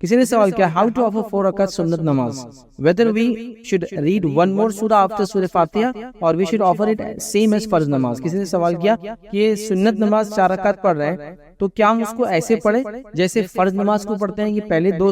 کسی نے سوال کیا how to offer 4 رکعت سنت نماز, whether we should read one more surah after surah فاتحہ or we should offer it same as فرض نماز. کسی نے سوال کیا کہ یہ سنت نماز 4 رکعت پڑھ رہے ہیں تو کیا ہم اس کو ایسے پڑھیں جیسے فرض نماز کو پڑھتے ہیں کہ پہلے 2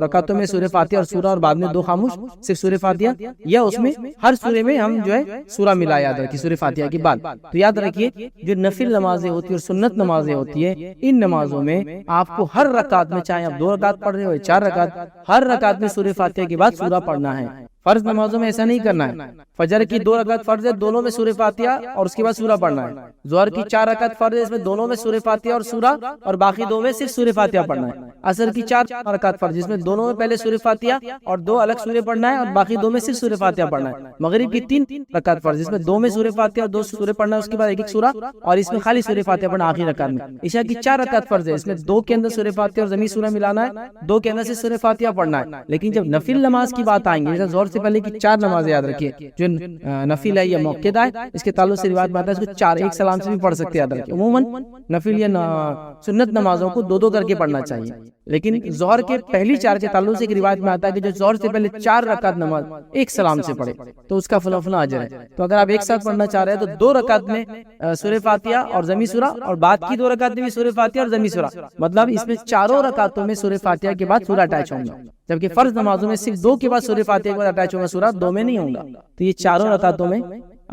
رکعتوں میں سورہ فاتحہ اور سورہ اور بعد میں 2 خاموش صرف سورہ فاتحہ, یا اس میں ہر سورے میں ہم جو ہے سورہ ملا یاد رکھیے سورہ فاتحہ کے بعد. تو یاد رکھیے جو نفل نمازیں ہوتی ہیں اور سنت نمازیں ہوتی ہیں ان نمازوں میں آپ کو ہر رکعت میں چاہے آپ 2 رکعت پڑھ رہے ہو 4 رکعت, ہر رکعت میں سورہ فاتحہ کے بعد سورہ پڑھنا ہے. فرض نمازوں میں ایسا نہیں کرنا ہے. فجر کی 2 رکعت فرض ہے, دونوں میں سورہ فاتحہ اور اس کے بعد سورہ پڑھنا ہے. ظہر کی 4 رکعت فرض ہے, اس میں دونوں میں سورہ فاتحہ اور سورہ اور باقی 2 میں صرف سورہ فاتحہ پڑھنا ہے. عصر کی 4 رکعت فرض جس میں دونوں میں پہلے سورہ فاتحہ اور 2 الگ سورہ پڑھنا ہے اور باقی 2 میں صرف سورہ فاتحہ پڑھنا ہے. مغرب کی 3 رکعت فرض جس میں 2 میں سورہ فاتحہ اور 2 سورہ پڑھنا ہے, اس کے بعد ایک سورہ اور اس میں خالی سورہ فاتحہ پڑھنا آخری رکعت میں. عشاء کی 4 رکعت فرض ہے, اس میں 2 کے اندر سورہ فاتحہ اور ضمیر سورہ ملانا ہے, 2 کے اندر سے سورہ فاتحہ پڑھنا ہے. لیکن جب نفل نماز کی بات آئیں گے, جیسے ظہر سے پہلے کی 4 نماز یاد رکھیے جو نفل ہے یا موقع ہے, اس کے تعلق سے روایت میں آتا ہے اس کو 4 ایک سلام سے بھی پڑھ سکتے ہیں. یاد رکھیے عموماً نفل یا سنت نمازوں کو 2 کر کے پڑھنا چاہیے, لیکن ظہر کے پہلی 4 کے تعلق سے ایک روایت میں آتا ہے کہ جو ظہر سے پہلے 4 رکعت نماز ایک سلام سے پڑھے تو اس کا فلاں اجر ہے. تو اگر آپ ایک ساتھ پڑھنا چاہ رہے ہیں تو 2 رکعت میں سورہ فاتحہ اور ضمیر سورہ اور بعد کی 2 رکعت میں بھی سورہ فاتحہ اور ضمیر سورہ, مطلب اس میں 4 رکعتوں میں سورہ فاتحہ کے بعد سورہ اٹیچ ہوں گا, جبکہ فرض نمازوں میں صرف 2 کے بعد سورہ فاتحہ کے بعد اٹیچ ہوگا سورہ, 2 میں نہیں ہوگا. تو یہ 4 رکعتوں میں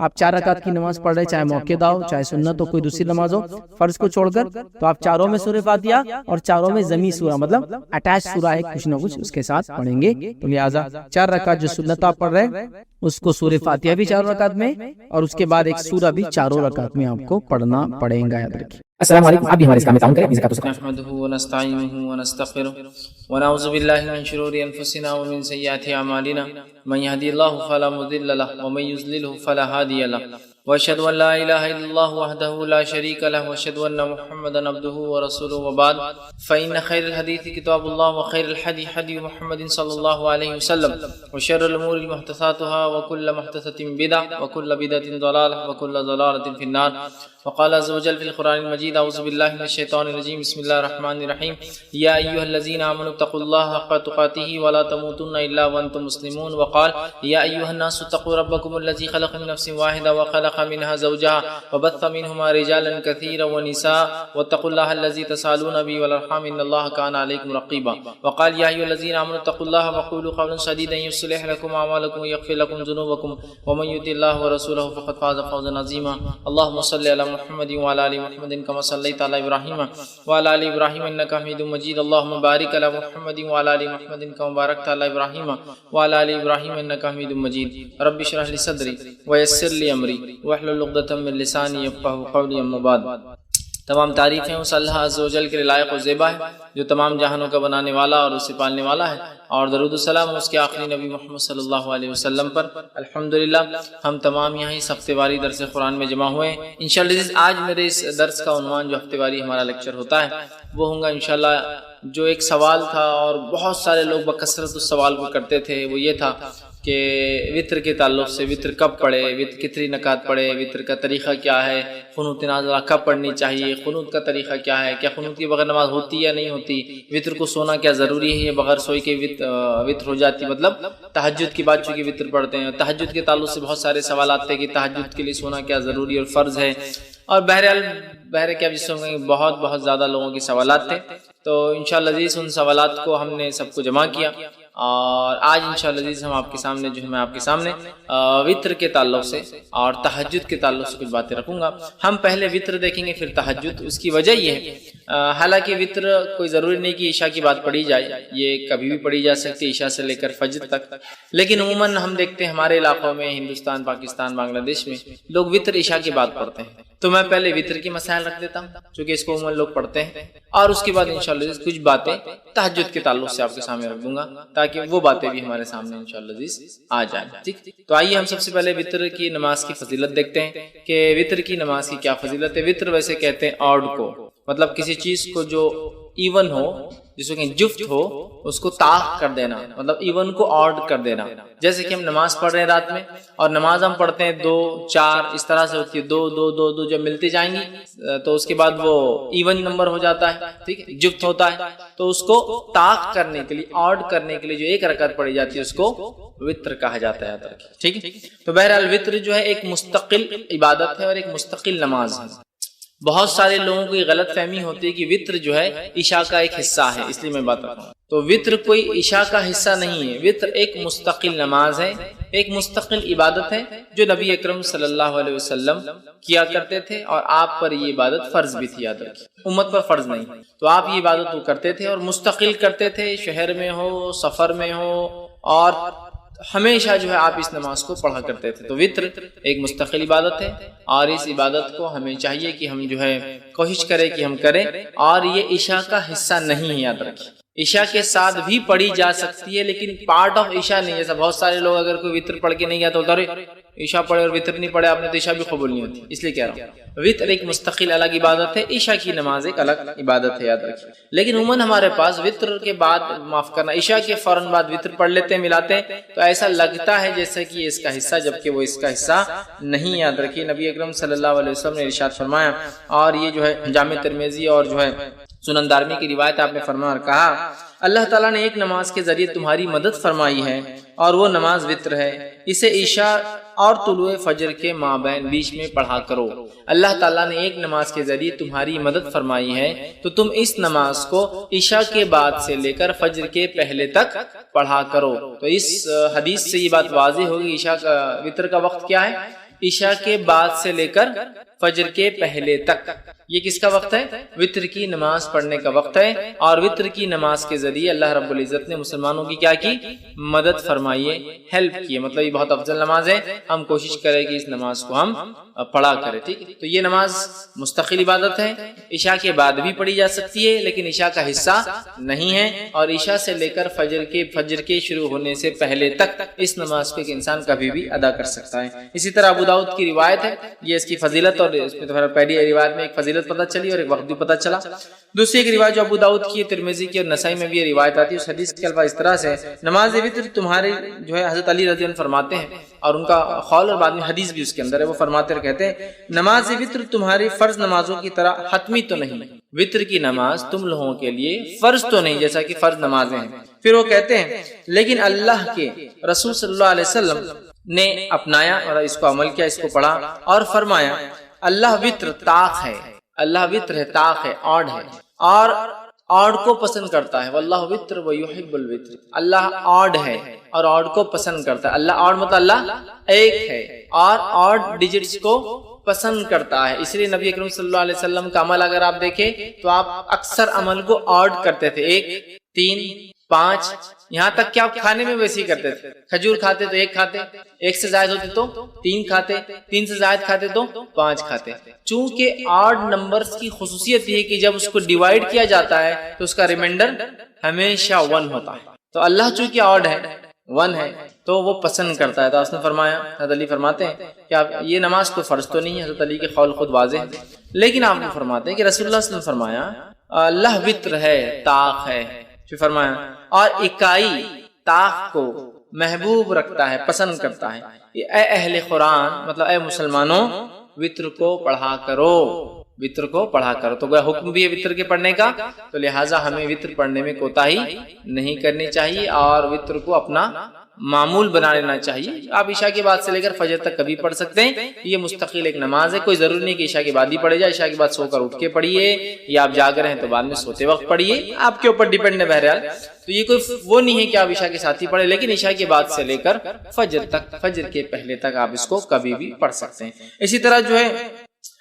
آپ 4 رکعت کی نماز پڑھ رہے, چاہے موقع ہو چاہے سنت ہو کوئی دوسری نماز ہو, فرض کو چھوڑ کر, تو آپ 4 میں سورہ فاتحہ اور 4 میں ضمیر سورہ مطلب اٹیچ سورہ ہے کچھ نہ کچھ اس کے ساتھ پڑھیں گے. تو لہٰذا 4 رکعت جو سنت آپ پڑھ رہے ہیں اس کو سورہ فاتحہ بھی 4 رکعت میں اور اس کے بعد ایک سورہ بھی 4 رکعت میں آپ کو پڑھنا پڑے گا. یاد رکھیے. السلام علیکم. آپ بھی ہمارے اسلام میں تعاون کریں. نحمده ونستعينه ونستغفره ونعوذ بالله من شرور انفسنا ومن سيئات اعمالنا من يهدي الله فلا مضل له ومن يضلل فلا هادي له واشهد ان لا اله الا الله وحده لا شريك له واشهد ان محمدا عبده ورسوله وبعد فان خير الحديث كتاب الله وخير الهدي هدي محمد صلى الله عليه وسلم وشر الامور محدثاتها وكل محدثة بدعة وكل بدعة ضلالة وكل ضلالة في النار. وقال عز وجل في القرآن المجيد أعوذ بالله من الشيطان الرجيم بسم الله الرحمن الرحيم يا أيها الذين آمنوا اتقوا الله حق تقاته ولا تموتن إلا وأنتم مسلمون. وقال يا أيها الناس اتقوا ربكم الذي خلق من نفس واحدة وخلق منها زوجها وبث منهما رجالا كثيرا ونساء واتقوا الله الذي تسألون به والأرحام إن الله كان عليكم رقيبا. وقال يا أيها الذين آمنوا اتقوا الله وقولوا قولا سديدا يصلح لكم أعمالكم ويغفر لكم ذنوبكم ومن يطع الله ورسوله فقد فاز فوزا عظيما. اللهم صل على محمد وعلى ال محمد كما صليت على ابراهيم وعلى ال ابراهيم انك حميد مجيد. اللهم بارك على محمد وعلى ال محمد كما باركت على ابراهيم وعلى ال ابراهيم انك حميد مجيد. رب اشرح لي صدري ويسر لي امري واحلل عقدة من لساني يفقهوا قولي. اما بعد. تمام تعریفیں اس اللہ عز و جل کے لائق و زیبا ہے جو تمام جہانوں کا بنانے والا اور اسے پالنے والا ہے, اور درود السلام اس کے آخری نبی محمد صلی اللہ علیہ وسلم پر. الحمدللہ ہم تمام یہاں اس ہفتے واری درس قرآن میں جمع ہوئے ہیں. انشاءاللہ آج میرے اس درس کا عنوان جو ہفتے واری ہمارا لیکچر ہوتا ہے وہ ہوں گا انشاءاللہ جو ایک سوال تھا اور بہت سارے لوگ بکثرت اس سوال کو کرتے تھے, وہ یہ تھا کہ وطر کے تعلق سے وطر کب پڑھے, وطر کتنی رکعت پڑھے, وطر کا طریقہ کیا ہے, قنوت نازلہ کب پڑھنی چاہیے, قنوت کا طریقہ کیا ہے, کیا قنوت کے بغیر نماز ہوتی یا نہیں ہوتی, وطر کو سونا کیا ضروری ہے یا بغیر سوئی کے وطر ہو جاتی, مطلب تہجد کی بات چونکہ وطر پڑھتے ہیں. تہجد کے تعلق سے بہت سارے سوالات تھے کہ تہجد کے لیے سونا کیا ضروری اور فرض ہے, اور بہرحال کیا جس میں بہت زیادہ لوگوں کے سوالات تھے. تو انشاءاللہ عزیز ان سوالات کو ہم نے سب کو جمع کیا, اور آج انشاءاللہ عزیز ہم آپ کے سامنے جو ہے میں آپ کے سامنے وطر کے تعلق سے اور تہجد کے تعلق سے کچھ باتیں رکھوں گا. ہم پہلے وطر دیکھیں گے پھر تہجد. اس کی وجہ یہ ہے حالانکہ وطر کوئی ضروری نہیں کہ عشاء کی بات پڑھی جائے, یہ کبھی بھی پڑھی جا سکتی ہے عشاء سے لے کر فجر تک, لیکن عموماً ہم دیکھتے ہیں ہمارے علاقوں میں ہندوستان, پاکستان, بنگلہ دیش میں لوگ وطر عشاء کی بات پڑھتے ہیں. تو میں پہلے وطر کی مسائل رکھ دیتا ہوں چونکہ اس کو عموماً لوگ پڑھتے ہیں, اور اس کے بعد انشاءاللہ کچھ باتیں تہجد کے تعلق سے آپ کے سامنے رکھ دوں گا تاکہ وہ باتیں بھی ہمارے سامنے انشاءاللہ آ جائیں. ٹھیک, تو آئیے ہم سب سے پہلے وطر کی نماز کی فضیلت دیکھتے ہیں کہ وطر کی نماز کی کیا فضیلت ہے. وطر ویسے کہتے ہیں آڈ کو, مطلب کسی چیز کو جو ایون ہو، جس کو کہ جفت ہو، اس کو طاق کر دینا، مطلب ایون کو آڈ کر دینا. جیسے کہ ہم نماز پڑھ رہے ہیں رات میں، اور نماز ہم پڑھتے ہیں 2 4 اس طرح سے ہوتی ہے، 2 2 2 2 جب ملتی جائیں گی تو اس کے بعد وہ ایون نمبر ہو جاتا ہے، ٹھیک ہے، جفت ہوتا ہے. تو اس کو طاق کرنے کے لیے، آڈ کرنے کے لیے جو ایک رکعت پڑھی جاتی ہے اس کو وطر کہا جاتا ہے. ٹھیک ہے. تو بہرحال وطر جو ہے ایک مستقل عبادت ہے اور ایک مستقل نماز ہے. بہت سارے لوگوں کو یہ غلط فہمی ہوتی ہے کہ وطر جو ہے عشاء کا ایک حصہ ہے، اس لیے میں بات کر رہا ہوں. تو وطر کوئی عشاء کا حصہ نہیں ہے. وطر ایک مستقل نماز ہے، ایک مستقل عبادت ہے جو نبی اکرم صلی اللہ علیہ وسلم کیا کرتے تھے، اور آپ پر یہ عبادت فرض بھی تھی. یاد رکھیے، امت پر فرض نہیں. تو آپ یہ عبادت وہ کرتے تھے اور مستقل کرتے تھے، شہر میں ہو، سفر میں ہو، اور ہمیشہ جو ہے آپ اس نماز کو پڑھا کرتے تھے. تو وطر ایک مستقل عبادت ہے، اور اس عبادت کو ہمیں چاہیے کہ ہم جو ہے کوشش کریں کہ ہم کریں، اور یہ عشاء کا حصہ نہیں ہے. یاد رکھیں، عشاء کے ساتھ بھی پڑھی جا سکتی ہے لیکن پارٹ آف عشاء نہیں. جیسا بہت سارے لوگ اگر کوئی وطر پڑھ کے نہیں گیا تو ارے عشاء پڑھے اور وطر نہیں پڑھے آپ نے تو عشاء بھی قبول نہیں ہوتی. اس لیے کہہ رہا ہوں وطر ایک مستقل الگ عبادت ہے، عشاء کی نماز ایک الگ عبادت ہے. یاد رکھیے. لیکن عموماً ہمارے پاس وطر کے بعد، معاف کرنا، عشاء کے فوراً بعد وطر پڑھ لیتے ہیں، ملاتے ہیں، تو ایسا لگتا ہے جیسے کہ یہ اس کا حصہ، جبکہ وہ اس کا حصہ نہیں. یاد رکھیے، نبی اکرم صلی اللہ علیہ وسلم نے ارشاد فرمایا، اور یہ جو ہے جامع ترمذی اور جو ہے سنن دارمی کی روایت، آپ نے فرمایا اور کہا، اللہ تعالیٰ نے ایک نماز کے ذریعے تمہاری مدد فرمائی ہے اور وہ نماز وطر ہے، اسے عشاء اور طلوع فجر کے مابین بیچ میں پڑھا کرو. اللہ تعالیٰ نے ایک نماز کے ذریعے تمہاری مدد فرمائی ہے تو تم اس نماز کو عشاء کے بعد سے لے کر فجر کے پہلے تک پڑھا کرو. تو اس حدیث سے یہ بات واضح ہوگی عشاء کا وطر کا وقت کیا ہے. عشاء کے بعد سے لے کر فجر کے پہلے تک یہ کس کا وقت ہے؟ وطر کی نماز پڑھنے کا وقت ہے. اور وطر کی نماز کے ذریعے اللہ رب العزت نے مسلمانوں کی کیا کی؟ مدد فرمائی ہے، ہیلپ کی ہے. مطلب یہ بہت افضل نماز ہے، ہم کوشش کریں کہ اس نماز کو ہم پڑھا کریں. ٹھیک ہے. تو یہ نماز مستقل عبادت ہے، عشاء کے بعد بھی پڑھی جا سکتی ہے لیکن عشاء کا حصہ نہیں ہے. اور عشاء سے لے کر فجر کے شروع ہونے سے پہلے تک اس نماز کو ایک انسان کبھی بھی ادا کر سکتا ہے. اسی طرح ابو داؤد کی روایت ہے، یہ اس کی فضیلت، اور اس میں تو پہلی روایت میں ایک فضیلت پتہ چلی اور ایک وقت بھی پتہ چلا. دوسری ایک روایت جو ابو داؤد کی، ترمذی کی اور نسائی میں بھی یہ روایت آتی ہے، اس حدیث کے الفاظ اس طرح سے، نماز وطر تمہارے جو ہے، حضرت علی رضی اللہ عنہ فرماتے ہیں، اور ان کا قول اور بعد میں حدیث بھی اس کے اندر ہے، وہ فرماتے اور کہتے ہیں، نماز وطر تمہاری فرض نمازوں کی طرح حتمی تو نہیں. وطر کی نماز تم لوگوں کے لیے فرض تو نہیں جیسا کہ فرض نمازیں ہیں. پھر وہ کہتے ہیں لیکن اللہ کے رسول صلی اللہ علیہ وسلم نے اپنایا اور اس کو عمل کیا، اس کو پڑھا اور فرمایا، اللہ وطر طاق ہے، اللہ وطر ہے، طاق ہے، آڈ ہے، اور آڈ کو پسند کرتا ہے. واللہ وطر ویحب الوطر، اللہ آڈ ہے اور آڈ کو پسند کرتا ہے. اللہ آڈ مطلب اللہ ایک ہے اور آڈ ڈیجٹس کو پسند کرتا ہے. اس لیے نبی اکرم صلی اللہ علیہ وسلم کا عمل اگر آپ دیکھیں تو آپ اکثر عمل کو آڈ کرتے تھے، 1 3 5، یہاں تک کہ آپ کھانے میں ویسے ہی کرتے تھے. کھجور کھاتے تو 1 کھاتے، 1 سے زائد ہوتے تو 3 کھاتے، 3 سے زائد کھاتے تو 5 کھاتے. چونکہ آڈ نمبرز کی خصوصیت یہ ہے کہ جب اس کو ڈیوائیڈ کیا جاتا ہے تو اس کا ریمائنڈر ہمیشہ 1 ہوتا ہے. تو اللہ چونکہ آڈ ہے، 1 ہے، تو وہ پسند کرتا ہے. تو اس نے فرمایا، حضرت علی فرماتے ہیں کہ آپ یہ نماز تو فرض تو نہیں ہے، حضرت علی کے قول خود واضح ہے، لیکن آپ نے فرماتے ہیں کہ رسول اللہ صلی اللہ علیہ وسلم فرمایا اللہ وطر ہے، طاق ہے. پھر فرمایا اور اکائی طاق کو محبوب رکھتا ہے، پسند کرتا ہے. اے اہل قرآن، مطلب اے مسلمانوں، وطر کو پڑھا کرو، وطر کو پڑھا کرو. تو گویا حکم بھی ہے وطر کے پڑھنے کا، تو لہٰذا ہمیں وطر پڑھنے میں کوتاہی نہیں کرنی چاہیے اور وطر کو اپنا معمول بنا لینا چاہیے. آپ عشاء کے بعد سے لے کر فجر تک کبھی پڑھ سکتے ہیں. یہ مستقل ایک نماز ہے، کوئی ضروری نہیں کہ عشاء کے بعد ہی پڑھے جائے. عشاء کے بعد سو کر اٹھ کے پڑھیے، یا آپ جاگ رہے ہیں تو بعد میں سوتے وقت پڑھیے، آپ کے اوپر ڈیپینڈ ہے. بہرحال تو یہ کوئی وہ نہیں ہے کہ آپ عشاء کے ساتھ ہی پڑھیں، لیکن عشاء کے بعد سے لے کر فجر تک، فجر کے پہلے تک آپ اس کو کبھی بھی پڑھ سکتے ہیں. اسی طرح جو ہے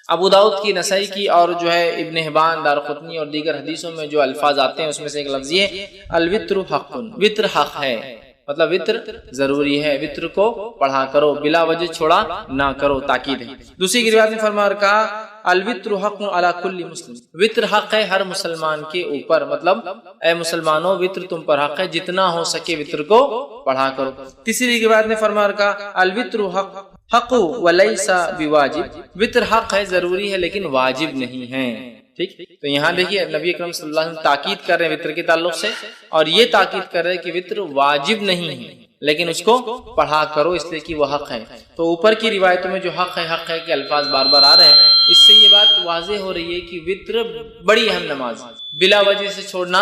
ابو داؤد کی، نسائی کی اور جو ہے ابن حبان، دارقطنی اور دیگر حدیثوں میں جو الفاظ آتے ہیں اس میں سے ایک لفظ یہ الوطر حق، وطر حق ہے، مطلب وطر ضروری ہے، وطر کو پڑھا کرو، بلا وجہ چھوڑا نہ کرو، تاکید ہے. دوسری کی روایت میں فرما کہا الوطر حق علی کل مسلم، وطر حق ہے ہر مسلمان کے اوپر، مطلب اے مسلمانوں وطر تم پر حق ہے، جتنا ہو سکے وطر کو پڑھا کرو. تیسری کی روایت میں فرما کہا الوطر حق ولیس بواجب، وطر حق ہے، ضروری ہے لیکن واجب نہیں ہے. ٹھیک. تو یہاں دیکھیے نبی اکرم صلی اللہ علیہ وسلم تاکید کر رہے ہیں وطر کے تعلق سے، اور یہ تاکید کر رہے ہیں کہ وطر واجب نہیں ہے لیکن اس کو پڑھا کرو اس لیے کہ وہ حق ہے. تو اوپر کی روایتوں میں جو حق ہے کہ الفاظ بار بار آ رہے ہیں، اس سے یہ بات واضح ہو رہی ہے کہ وطر بڑی اہم نماز بلا وجہ سے چھوڑنا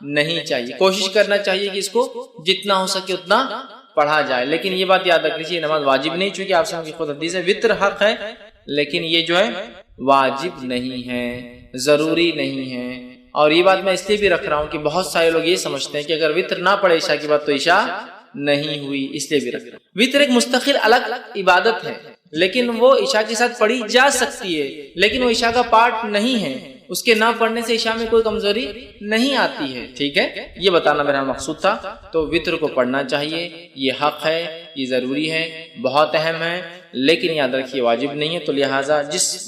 نہیں چاہیے. کوشش کرنا چاہیے کہ اس کو جتنا ہو سکے اتنا پڑھا جائے. لیکن یہ بات یاد رکھ لیجیے نماز واجب نہیں، چونکہ آپ سے خود حدیث ہے وطر حق ہے لیکن یہ جو ہے واجب نہیں ہے، ضروری نہیں ہے. اور یہ بات میں اس لیے بھی رکھ رہا ہوں کہ بہت سارے لوگ یہ سمجھتے ہیں کہ اگر وطر نہ پڑھے عشاء کی بات تو عشاء نہیں ہوئی، اس لیے بھی رکھ رہا ہوں. وطر ایک مستقل الگ عبادت ہے لیکن وہ عشاء کے ساتھ پڑھی جا سکتی ہے، لیکن وہ عشاء کا پارٹ نہیں ہے. اس کے نہ پڑھنے سے عشاء میں کوئی کمزوری نہیں آتی ہے. ٹھیک ہے، یہ بتانا میرا مقصود تھا. تو وطر کو پڑھنا چاہیے، یہ حق ہے، یہ ضروری ہے، بہت اہم ہے، لیکن یاد رکھیے واجب نہیں ہے. تو لہٰذا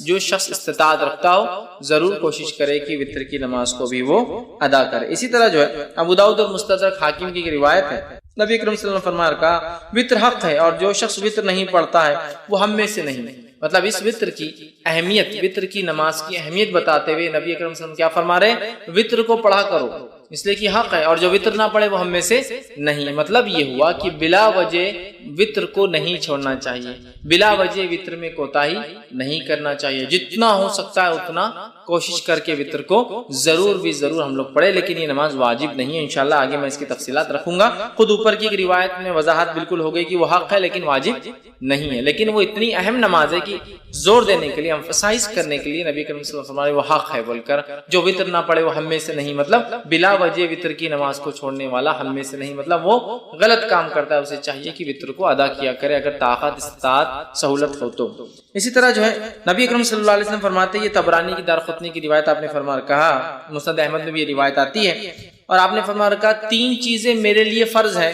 جو شخص استطاعت رکھتا ہو ضرور کوشش کرے کہ وطر کی نماز کو بھی وہ ادا کرے. اسی طرح جو ہے ابو داؤد اور مستدرک حاکم کی روایت ہے، نبی اکرم صلی اللہ علیہ وسلم فرمایا کہا وطر حق ہے اور جو شخص وطر نہیں پڑھتا ہے وہ ہم میں سے نہیں. مطلب اس وطر کی اہمیت، وطر کی نماز کی اہمیت بتاتے ہوئے نبی اکرم صلی اللہ علیہ وسلم کیا فرما رہے ہیں؟ وطر کو پڑھا کرو اس لیے کہ حق ہے، اور جو وطر نہ پڑھے وہ ہم میں سے نہیں. مطلب یہ ہوا کہ بلا وجہ وطر کو نہیں چھوڑنا چاہیے، بلا وجہ وطر میں کوتاہی نہیں کرنا چاہیے. جتنا ہو سکتا ہے اتنا کوشش کر کے وطر کو ضرور ہم لوگ پڑھے، لیکن یہ نماز واجب نہیں ہے. انشاءاللہ آگے میں اس کی تفصیلات رکھوں گا. خود اوپر کی ایک روایت میں وضاحت بالکل ہو گئی کہ وہ حق ہے لیکن واجب نہیں ہے، لیکن وہ اتنی اہم نماز ہے کہ زور دینے کے لیے، ایمفسائز کرنے کے لیے نبی کریم صلی اللہ علیہ وسلم وہ حق ہے بول کر جو وطر نہ پڑھے وہ ہم میں سے نہیں. مطلب بلا وجہ وطر کی نماز کو چھوڑنے والا ہم میں سے نہیں، مطلب وہ غلط کام کرتا ہے. اسے چاہیے کہ وطر کو ادا کیا کرے اگر طاقت استطاعت سہولت ہو تو. اسی طرح جو ہے نبی اکرم صلی اللہ علیہ وسلم فرماتے ہیں، یہ طبرانی کی دارقطنی کی روایت آپ نے فرما کہا، مسند احمد میں بھی یہ روایت آتی ہے، اور آپ نے فرما رکھا 3 چیزیں میرے لیے فرض ہے،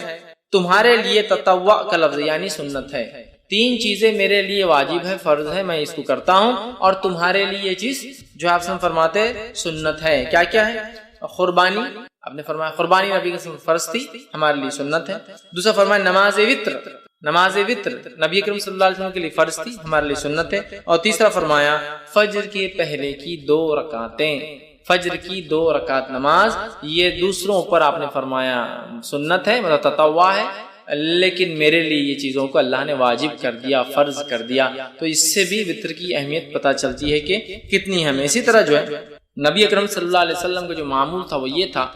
تمہارے لیے تطوع کا لفظ یعنی سنت ہے. 3 چیزیں میرے لیے واجب ہے، فرض ہے، میں اس کو کرتا ہوں، اور تمہارے لیے یہ چیز جو آپ سے فرماتے سنت ہے. کیا کیا ہے؟ قربانی، آپ نے فرمایا قربانی نبی کے فرض تھی، ہمارے لیے سنت ہے. دوسرا فرمایا نماز وطر، نماز وطر نبی کریم صلی اللہ علیہ وسلم کے لیے فرض تھی، ہمارے لیے سنت ہے. اور تیسرا فرمایا فجر کے پہلے کی 2 رکعتیں، فجر کی 2 رکعت نماز، یہ دوسروں پر آپ نے فرمایا سنت ہے، مطلب تطوع ہے، لیکن میرے لیے یہ چیزوں کو اللہ نے واجب کر دیا، فرض کر دیا. تو اس سے بھی وطر کی اہمیت پتہ چلتی ہے کہ کتنی ہمیں. اسی طرح جو ہے نبی اکرم صلی اللہ علیہ وسلم کا جو معمول تھا وہ یہ تھا،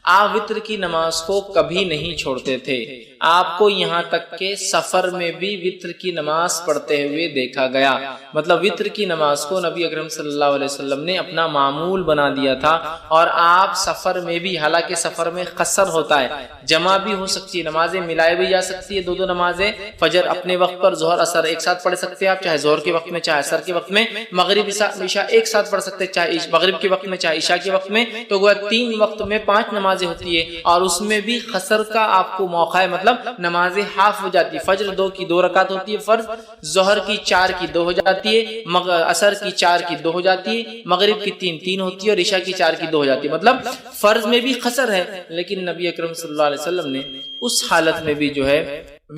آپ وطر کی نماز کو کبھی نہیں چھوڑتے تھے. آپ کو یہاں تک کہ سفر میں بھی وطر کی نماز پڑھتے ہوئے دیکھا گیا. مطلب وطر کی نماز کو نبی اکرم صلی اللہ علیہ وسلم نے اپنا معمول بنا دیا تھا. اور آپ سفر میں بھی، حالانکہ سفر میں قصر ہوتا ہے، جمع بھی ہو سکتی ہے، نمازیں ملائی بھی جا سکتی ہے، 2 نمازیں فجر اپنے وقت پر ظہر اثر ایک ساتھ پڑھ سکتے ہیں آپ، چاہے ظہر کے وقت میں چاہے اثر کے وقت میں، مغرب عشاء ایک ساتھ پڑھ سکتے ہیں، چاہے مغرب کے وقت میں چاہے عشاء کے وقت میں. تو گویا 3 وقت میں 5 نمازیں ہوتی ہے، اور اس میں بھی قصر کا آپ کو موقع ہے. مطلب نمازیں ہاف ہو جاتی ہے، فجر 2 کی 2 رکعت ہوتی ہے فرض، ظہر کی 4 کی 2 ہو جاتی ہے، عصر کی 4 کی 2 ہو جاتی ہے، مغرب کی 3 ہوتی ہے، اور عشاء کی 4 کی 2 ہو جاتی ہے. مطلب فرض میں بھی قصر ہے، لیکن نبی اکرم صلی اللہ علیہ وسلم نے اس حالت میں بھی جو ہے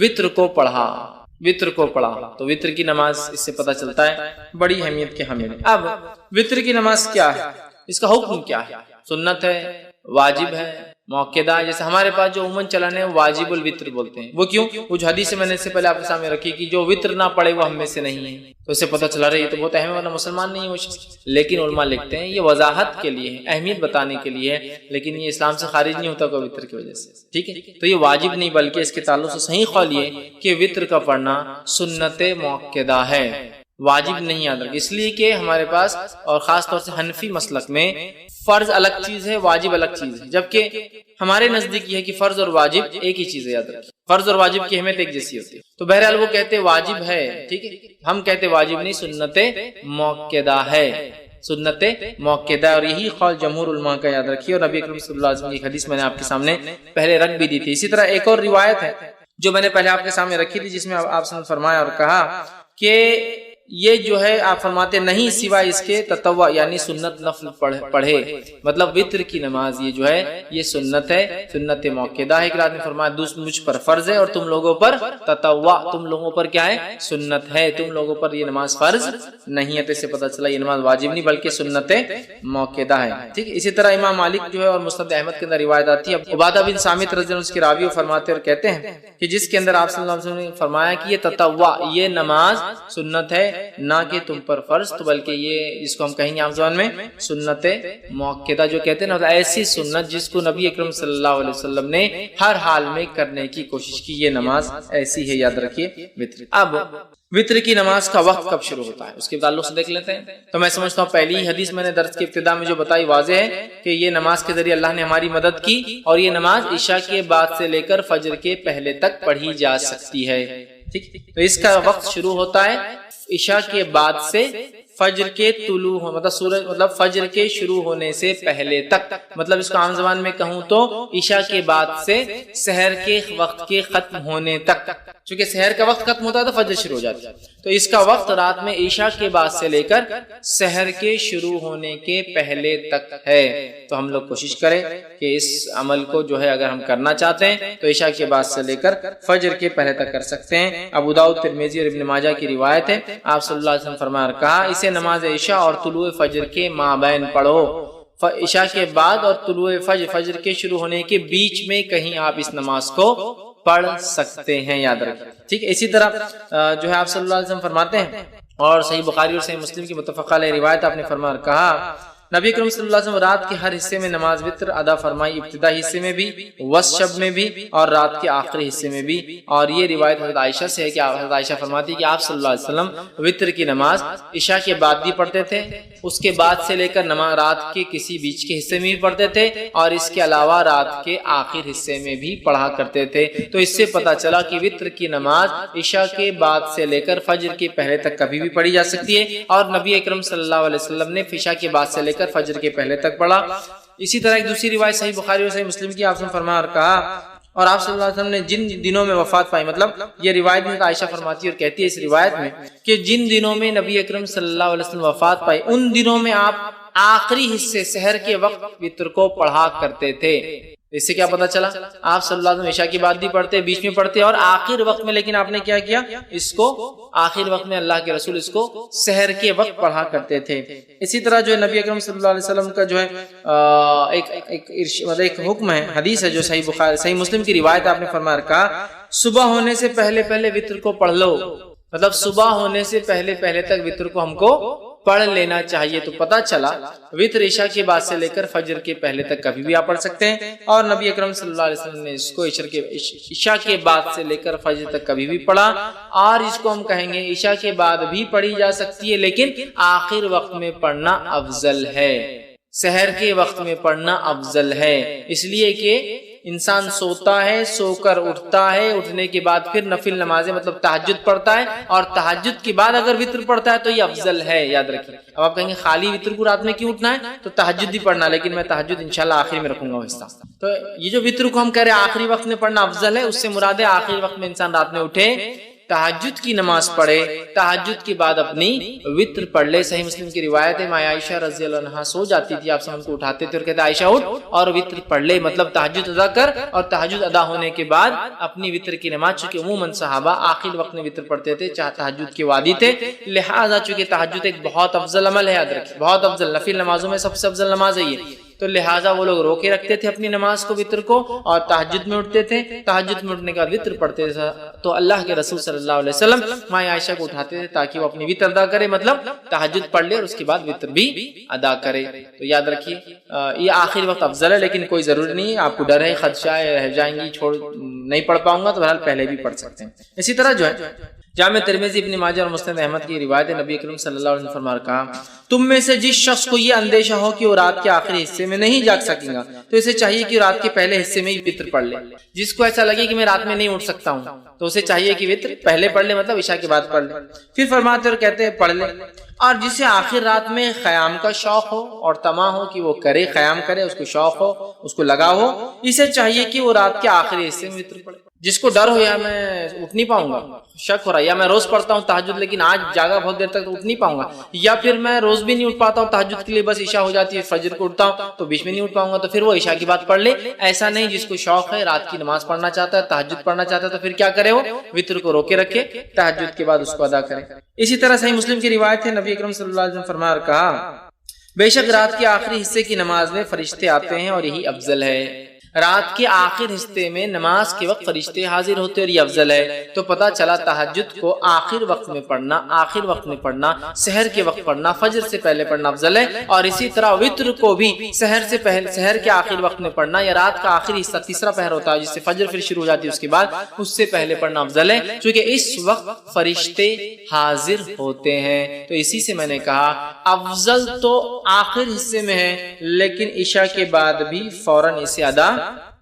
وطر کو پڑھا، وطر کو پڑھا. تو وطر کی نماز اس سے پتہ چلتا ہے بڑی اہمیت کے حامل ہے. اب وطر کی نماز کیا ہے، اس کا حکم کیا ہے؟ سنت ہے، واجب ہے، موقدہ ہے. جیسے ہمارے پاس جو عموماً چلانے ہیں واجب الوطر بولتے ہیں. وہ کیوں؟ وہ جو حدیث میں نے اس سے پہلے آپ کے سامنے رکھی کہ جو وطر نہ پڑے وہ ہم میں سے نہیں ہے، تو اسے پتہ چلا رہی ہے تو بہت اہم ہے، ورنہ مسلمان نہیں ہے وہ شخص. لیکن علماء لکھتے ہیں یہ وضاحت کے لیے ہے، اہمیت بتانے کے لیے ہے، لیکن یہ اسلام سے خارج نہیں ہوتا کوئی وطر کی وجہ سے. ٹھیک ہے، تو یہ واجب نہیں، بلکہ اس کے تعلق سے صحیح قول یہ کہ وطر کا پڑھنا سنت موقدہ ہے، واجب نہیں یاد رکھ. اس لیے کہ ہمارے پاس اور خاص طور سے حنفی مسلک میں فرض الگ چیز ہے، واجب الگ چیز ہے، جبکہ ہمارے نزدیک یہ ہے کہ فرض اور واجب ایک ہی چیز ہے. یاد رکھیں فرض اور واجب کی اہمیت ایک جیسی ہوتی ہے. تو بہرحال وہ کہتے واجب ہے، ٹھیک ہے، ہم کہتے واجب نہیں، سنت موقدہ ہے، سنت موقدہ. اور یہی قول جمہور علماء کا یاد رکھیے. اور نبی اکرم صلی اللہ علیہ وسلم کی حدیث میں نے آپ کے سامنے پہلے رکھ بھی دی تھی. اسی طرح ایک اور روایت ہے جو میں نے پہلے آپ کے سامنے رکھی تھی، جس میں آپ نے فرمایا اور کہا کہ یہ جو ہے آپ فرماتے نہیں سوائے اس کے تطوع یعنی سنت نفل پڑھے، مطلب وطر کی نماز یہ جو ہے یہ سنت ہے، سنت موقدہ ہے کہ آپ نے فرمایا مجھ پر فرض ہے اور تم لوگوں پر تطوع، تم لوگوں پر کیا ہے سنت ہے، تم لوگوں پر یہ نماز فرض نہیں ہے۔ تو اس سے پتہ چلا یہ نماز واجب نہیں بلکہ سنت موقدہ ہے، ٹھیک ہے۔ اسی طرح امام مالک جو ہے اور مسند احمد کے اندر روایت آتی ہے، عبادہ بن صامت رضی اللہ عنہ اس کے راوی فرماتے اور کہتے ہیں کہ جس کے اندر آپ صلی اللہ علیہ وسلم نے فرمایا کہ یہ تطوع یہ نماز سنت ہے نہ کہ تم پر فرض، تو بلکہ یہ جس کو ہم کہیں گے عام زبان میں سنت موقدہ جو کہتے ہیں نا، ایسی سنت جس کو نبی اکرم صلی اللہ علیہ وسلم نے ہر حال میں کرنے کی کوشش کی، یہ نماز ایسی ہے، یاد رکھیے وطر۔ اب وطر کی نماز کا وقت کب شروع ہوتا ہے اس کے تعلق سے دیکھ لیتے ہیں۔ تو میں سمجھتا ہوں پہلی حدیث میں نے درس کی ابتدا میں جو بتائی واضح ہے کہ یہ نماز کے ذریعے اللہ نے ہماری مدد کی، اور یہ نماز عشاء کے بعد سے لے کر فجر کے پہلے تک پڑھی جا سکتی ہے، ٹھیک۔ تو اس کا وقت شروع ہوتا ہے عشاء کے بعد سے فجر کے طلوع مطلب سورج مطلب فجر کے شروع ہونے سے پہلے تک، مطلب اس کو عام زبان میں کہوں تو عشاء کے بعد سے سحر کے وقت کے ختم ہونے تک، چونکہ سحر کا وقت ختم ہوتا ہے تو فجر شروع ہو جاتی ہے، تو اس کا وقت رات میں عشاء کے بعد سے لے کر سحر کے شروع ہونے کے پہلے تک ہے۔ تو ہم لوگ کوشش کریں کہ اس عمل کو جو ہے اگر ہم کرنا چاہتے ہیں تو عشاء کے بعد سے لے کر فجر کے پہلے تک کر سکتے ہیں۔ ابو داؤد، ترمذی اور ابن ماجہ کی روایت ہے، آپ صلی اللہ علیہ وسلم فرمایا کہا اسے نماز عشاء اور طلوع فجر کے مابین پڑھو، عشاء کے بعد اور طلوع فجر کے شروع ہونے کے بیچ میں کہیں آپ اس نماز کو پڑھ سکتے ہیں، یاد رکھیں، ٹھیک ہے۔ اسی طرح جو ہے آپ صلی اللہ علیہ وسلم فرماتے ہیں، اور صحیح بخاری اور صحیح مسلم کی متفق علیہ روایت آپ نے فرمایا کہا نبی اکرم صلی اللہ علیہ وسلم رات کے ہر حصے میں نماز وتر ادا فرمائی، ابتدائی حصے میں بھی، وسط شب میں بھی، اور رات کے آخری حصے میں بھی۔ اور یہ روایت حضرت عائشہ سے ہے کہ حضرت عائشہ فرماتی ہے کہ آپ صلی اللہ علیہ وسلم وتر کی نماز عشاء کے بعد بھی پڑھتے تھے، اس کے بعد سے لے کر نماز رات کے کسی بیچ کے حصے میں بھی پڑھتے تھے، اور اس کے علاوہ رات کے آخر حصے میں بھی پڑھا کرتے تھے۔ تو اس سے پتہ چلا کہ وتر کی نماز عشاء کے بعد سے لے کر فجر کے پہلے تک کبھی بھی پڑھی جا سکتی ہے، اور نبی اکرم صلی اللہ علیہ وسلم نے عشاء کے بعد سے لے کر فجر کے پہلے تک پڑھا۔ اسی طرح ایک دوسری روایت صحیح بخاری اور صحیح مسلم کی آپ سے فرمایا اور کہا، اور آپ صلی اللہ علیہ وسلم نے جن دنوں میں وفات پائی، مطلب یہ روایت میں عائشہ فرماتی اور کہتی ہے اس روایت میں کہ جن دنوں میں نبی اکرم صلی اللہ علیہ وسلم وفات پائی ان دنوں میں آپ آخری حصے سحر کے وقت وتر کو پڑھا کرتے تھے۔ اس سے کیا پتہ چلا آپ صلی اللہ علیہ وسلم عشاء کی بعد بھی پڑھتے، بیچ میں پڑھتے، اور آخر وقت میں، لیکن آپ نے کیا کیا اس کو آخر وقت میں اللہ کے رسول اس کو سحر کے وقت پڑھا کرتے تھے۔ اسی طرح جو ہے نبی اکرم صلی اللہ علیہ وسلم کا جو ہے ایک حکم ہے، حدیث ہے جو صحیح بخاری صحیح مسلم کی روایت آپ نے فرمایا کہا صبح ہونے سے پہلے پہلے وتر کو پڑھ لو، مطلب صبح ہونے سے پہلے پہلے تک وتر کو ہم کو پڑھ لینا چاہیے۔ تو پتہ چلا وتر عشاء کے بعد سے لے کر فجر کے پہلے تک کبھی بھی آپ پڑھ سکتے ہیں، اور نبی اکرم صلی اللہ علیہ وسلم نے اس کو عشاء کے بعد سے لے کر فجر تک کبھی بھی پڑھا، اور اس کو ہم کہیں گے عشاء کے بعد بھی پڑھی جا سکتی ہے، لیکن آخر وقت میں پڑھنا افضل ہے، سحر کے وقت میں پڑھنا افضل ہے، اس لیے کہ انسان سوتا ہے، سو کر اٹھتا ہے، اٹھنے کے بعد پھر نفل نمازیں مطلب تہجد پڑھتا ہے، اور تہجد کے بعد اگر وتر پڑھتا ہے تو یہ افضل ہے، یاد رکھیں۔ اب آپ کہیں گے خالی وتر کو رات میں کیوں اٹھنا ہے، تو تہجد بھی پڑھنا، لیکن میں تہجد انشاءاللہ آخری میں رکھوں گا وہ حصہ۔ تو یہ جو وتر کو ہم کہہ رہے ہیں آخری وقت میں پڑھنا افضل ہے، اس سے مراد ہے آخری وقت میں انسان رات میں اٹھے، تہجد کی نماز پڑھے، تہجد کے بعد اپنی وتر پڑھ لے۔ صحیح مسلم کی روایت ہے ماں عائشہ رضی اللہ عنہا سو جاتی تھی، آپ سب کو اٹھاتے تھے اور کہتے عائشہ اٹھ اور وتر پڑھ لے، مطلب تہجد ادا کر، اور تہجد ادا ہونے کے بعد اپنی وتر کی نماز، چونکہ عموماً صحابہ آخر وقت میں وتر پڑھتے تھے، چاہے تہجد کے وادی تھے، لہٰذا چونکہ تہجد ایک بہت افضل عمل ہے، یاد رکھیں بہت افضل، نفل نمازوں میں سب سے افضل نماز ہے یہ، تو لہٰذا وہ لوگ روکے رکھتے تھے اپنی نماز کو وتر کو، اور تہجد میں اٹھتے تھے، تہجد میں اٹھنے کے بعد وتر پڑھتے تھے، تو اللہ کے رسول صلی اللہ علیہ وسلم ماں عائشہ کو اٹھاتے تھے تاکہ وہ اپنی وتر ادا کرے، مطلب تہجد پڑھ لے اور اس کے بعد وتر بھی ادا کرے۔ تو یاد رکھیے یہ آخری وقت افضل ہے، لیکن کوئی ضروری نہیں، آپ کو ڈر ہے خدشہ ہے رہ جائیں گی چھوڑ نہیں پڑھ پاؤں گا، تو بہرحال پہلے بھی پڑھ سکتے ہیں۔ اسی طرح جو ہے جامع ترمذی، ابن ماجہ اور مسند احمد کی روایت ہے، نبی اکرم صلی اللہ علیہ وسلم فرمایا کہا تم میں سے جس شخص کو یہ اندیشہ ہو کہ وہ رات کے آخری حصے میں نہیں جاگ سکے گا تو اسے چاہیے کہ رات کے پہلے حصے میں ہی وتر پڑھ لے۔ جس کو ایسا لگے کہ میں رات میں نہیں اٹھ سکتا ہوں تو اسے چاہیے کہ وتر پہلے پڑھ لے، مطلب عشاء کے بعد پڑھ لے۔ پھر فرماتے اور کہتے ہیں پڑھ لے، اور جسے آخر رات میں قیام کا شوق ہو اور طمع ہو کہ وہ کرے، قیام کرے، اس کو شوق ہو، اس کو لگا ہو، اسے چاہیے کہ وہ رات کے آخری حصے میں وتر پڑھے۔ جس کو ڈر ہو یا میں اٹھ نہیں پاؤں گا، شک ہو رہا ہے، یا میں روز پڑھتا ہوں تہجد لیکن آج جاگا بہت دیر تک تو اٹھ نہیں پاؤں گا، یا پھر میں روز بھی نہیں اٹھ پاتا ہوں تہجد کے لیے، بس عشاء ہو جاتی ہے، فجر کو اٹھتا ہوں تو بیچ میں نہیں اٹھ پاؤں گا، تو پھر وہ عشاء کی بات پڑھ لے۔ ایسا نہیں، جس کو شوق ہے، رات کی نماز پڑھنا چاہتا ہے، تہجد پڑھنا چاہتا ہے، تو پھر کیا کرے، وہ وتر کو روکے رکھے، تہجد کے بعد اس کو ادا کرے۔ اسی طرح صحیح مسلم کی روایت ہے، نبی اکرم صلی اللہ علیہ وسلم فرمایا اور کہا، بے شک رات کے آخری حصے کی نماز میں فرشتے آتے ہیں اور یہی افضل ہے۔ رات کے آخر حصے میں نماز کے وقت فرشتے حاضر ہوتے اور یہ افضل ہے۔ تو پتہ چلا تہجد کو آخر وقت میں پڑھنا، سحر کے وقت پڑھنا، فجر سے پہلے پڑھنا افضل ہے، اور اسی طرح وتر کو بھی سحر کے آخر وقت میں پڑھنا یا رات کا آخری حصہ تیسرا پہر ہوتا ہے جس سے فجر پھر شروع ہو جاتی ہے، اس کے بعد اس سے پہلے پڑھنا افضل ہے، کیونکہ اس وقت فرشتے حاضر ہوتے ہیں۔ تو اسی سے میں نے کہا افضل تو آخر حصے میں ہے، لیکن عشاء کے بعد بھی فوراً اسے ادا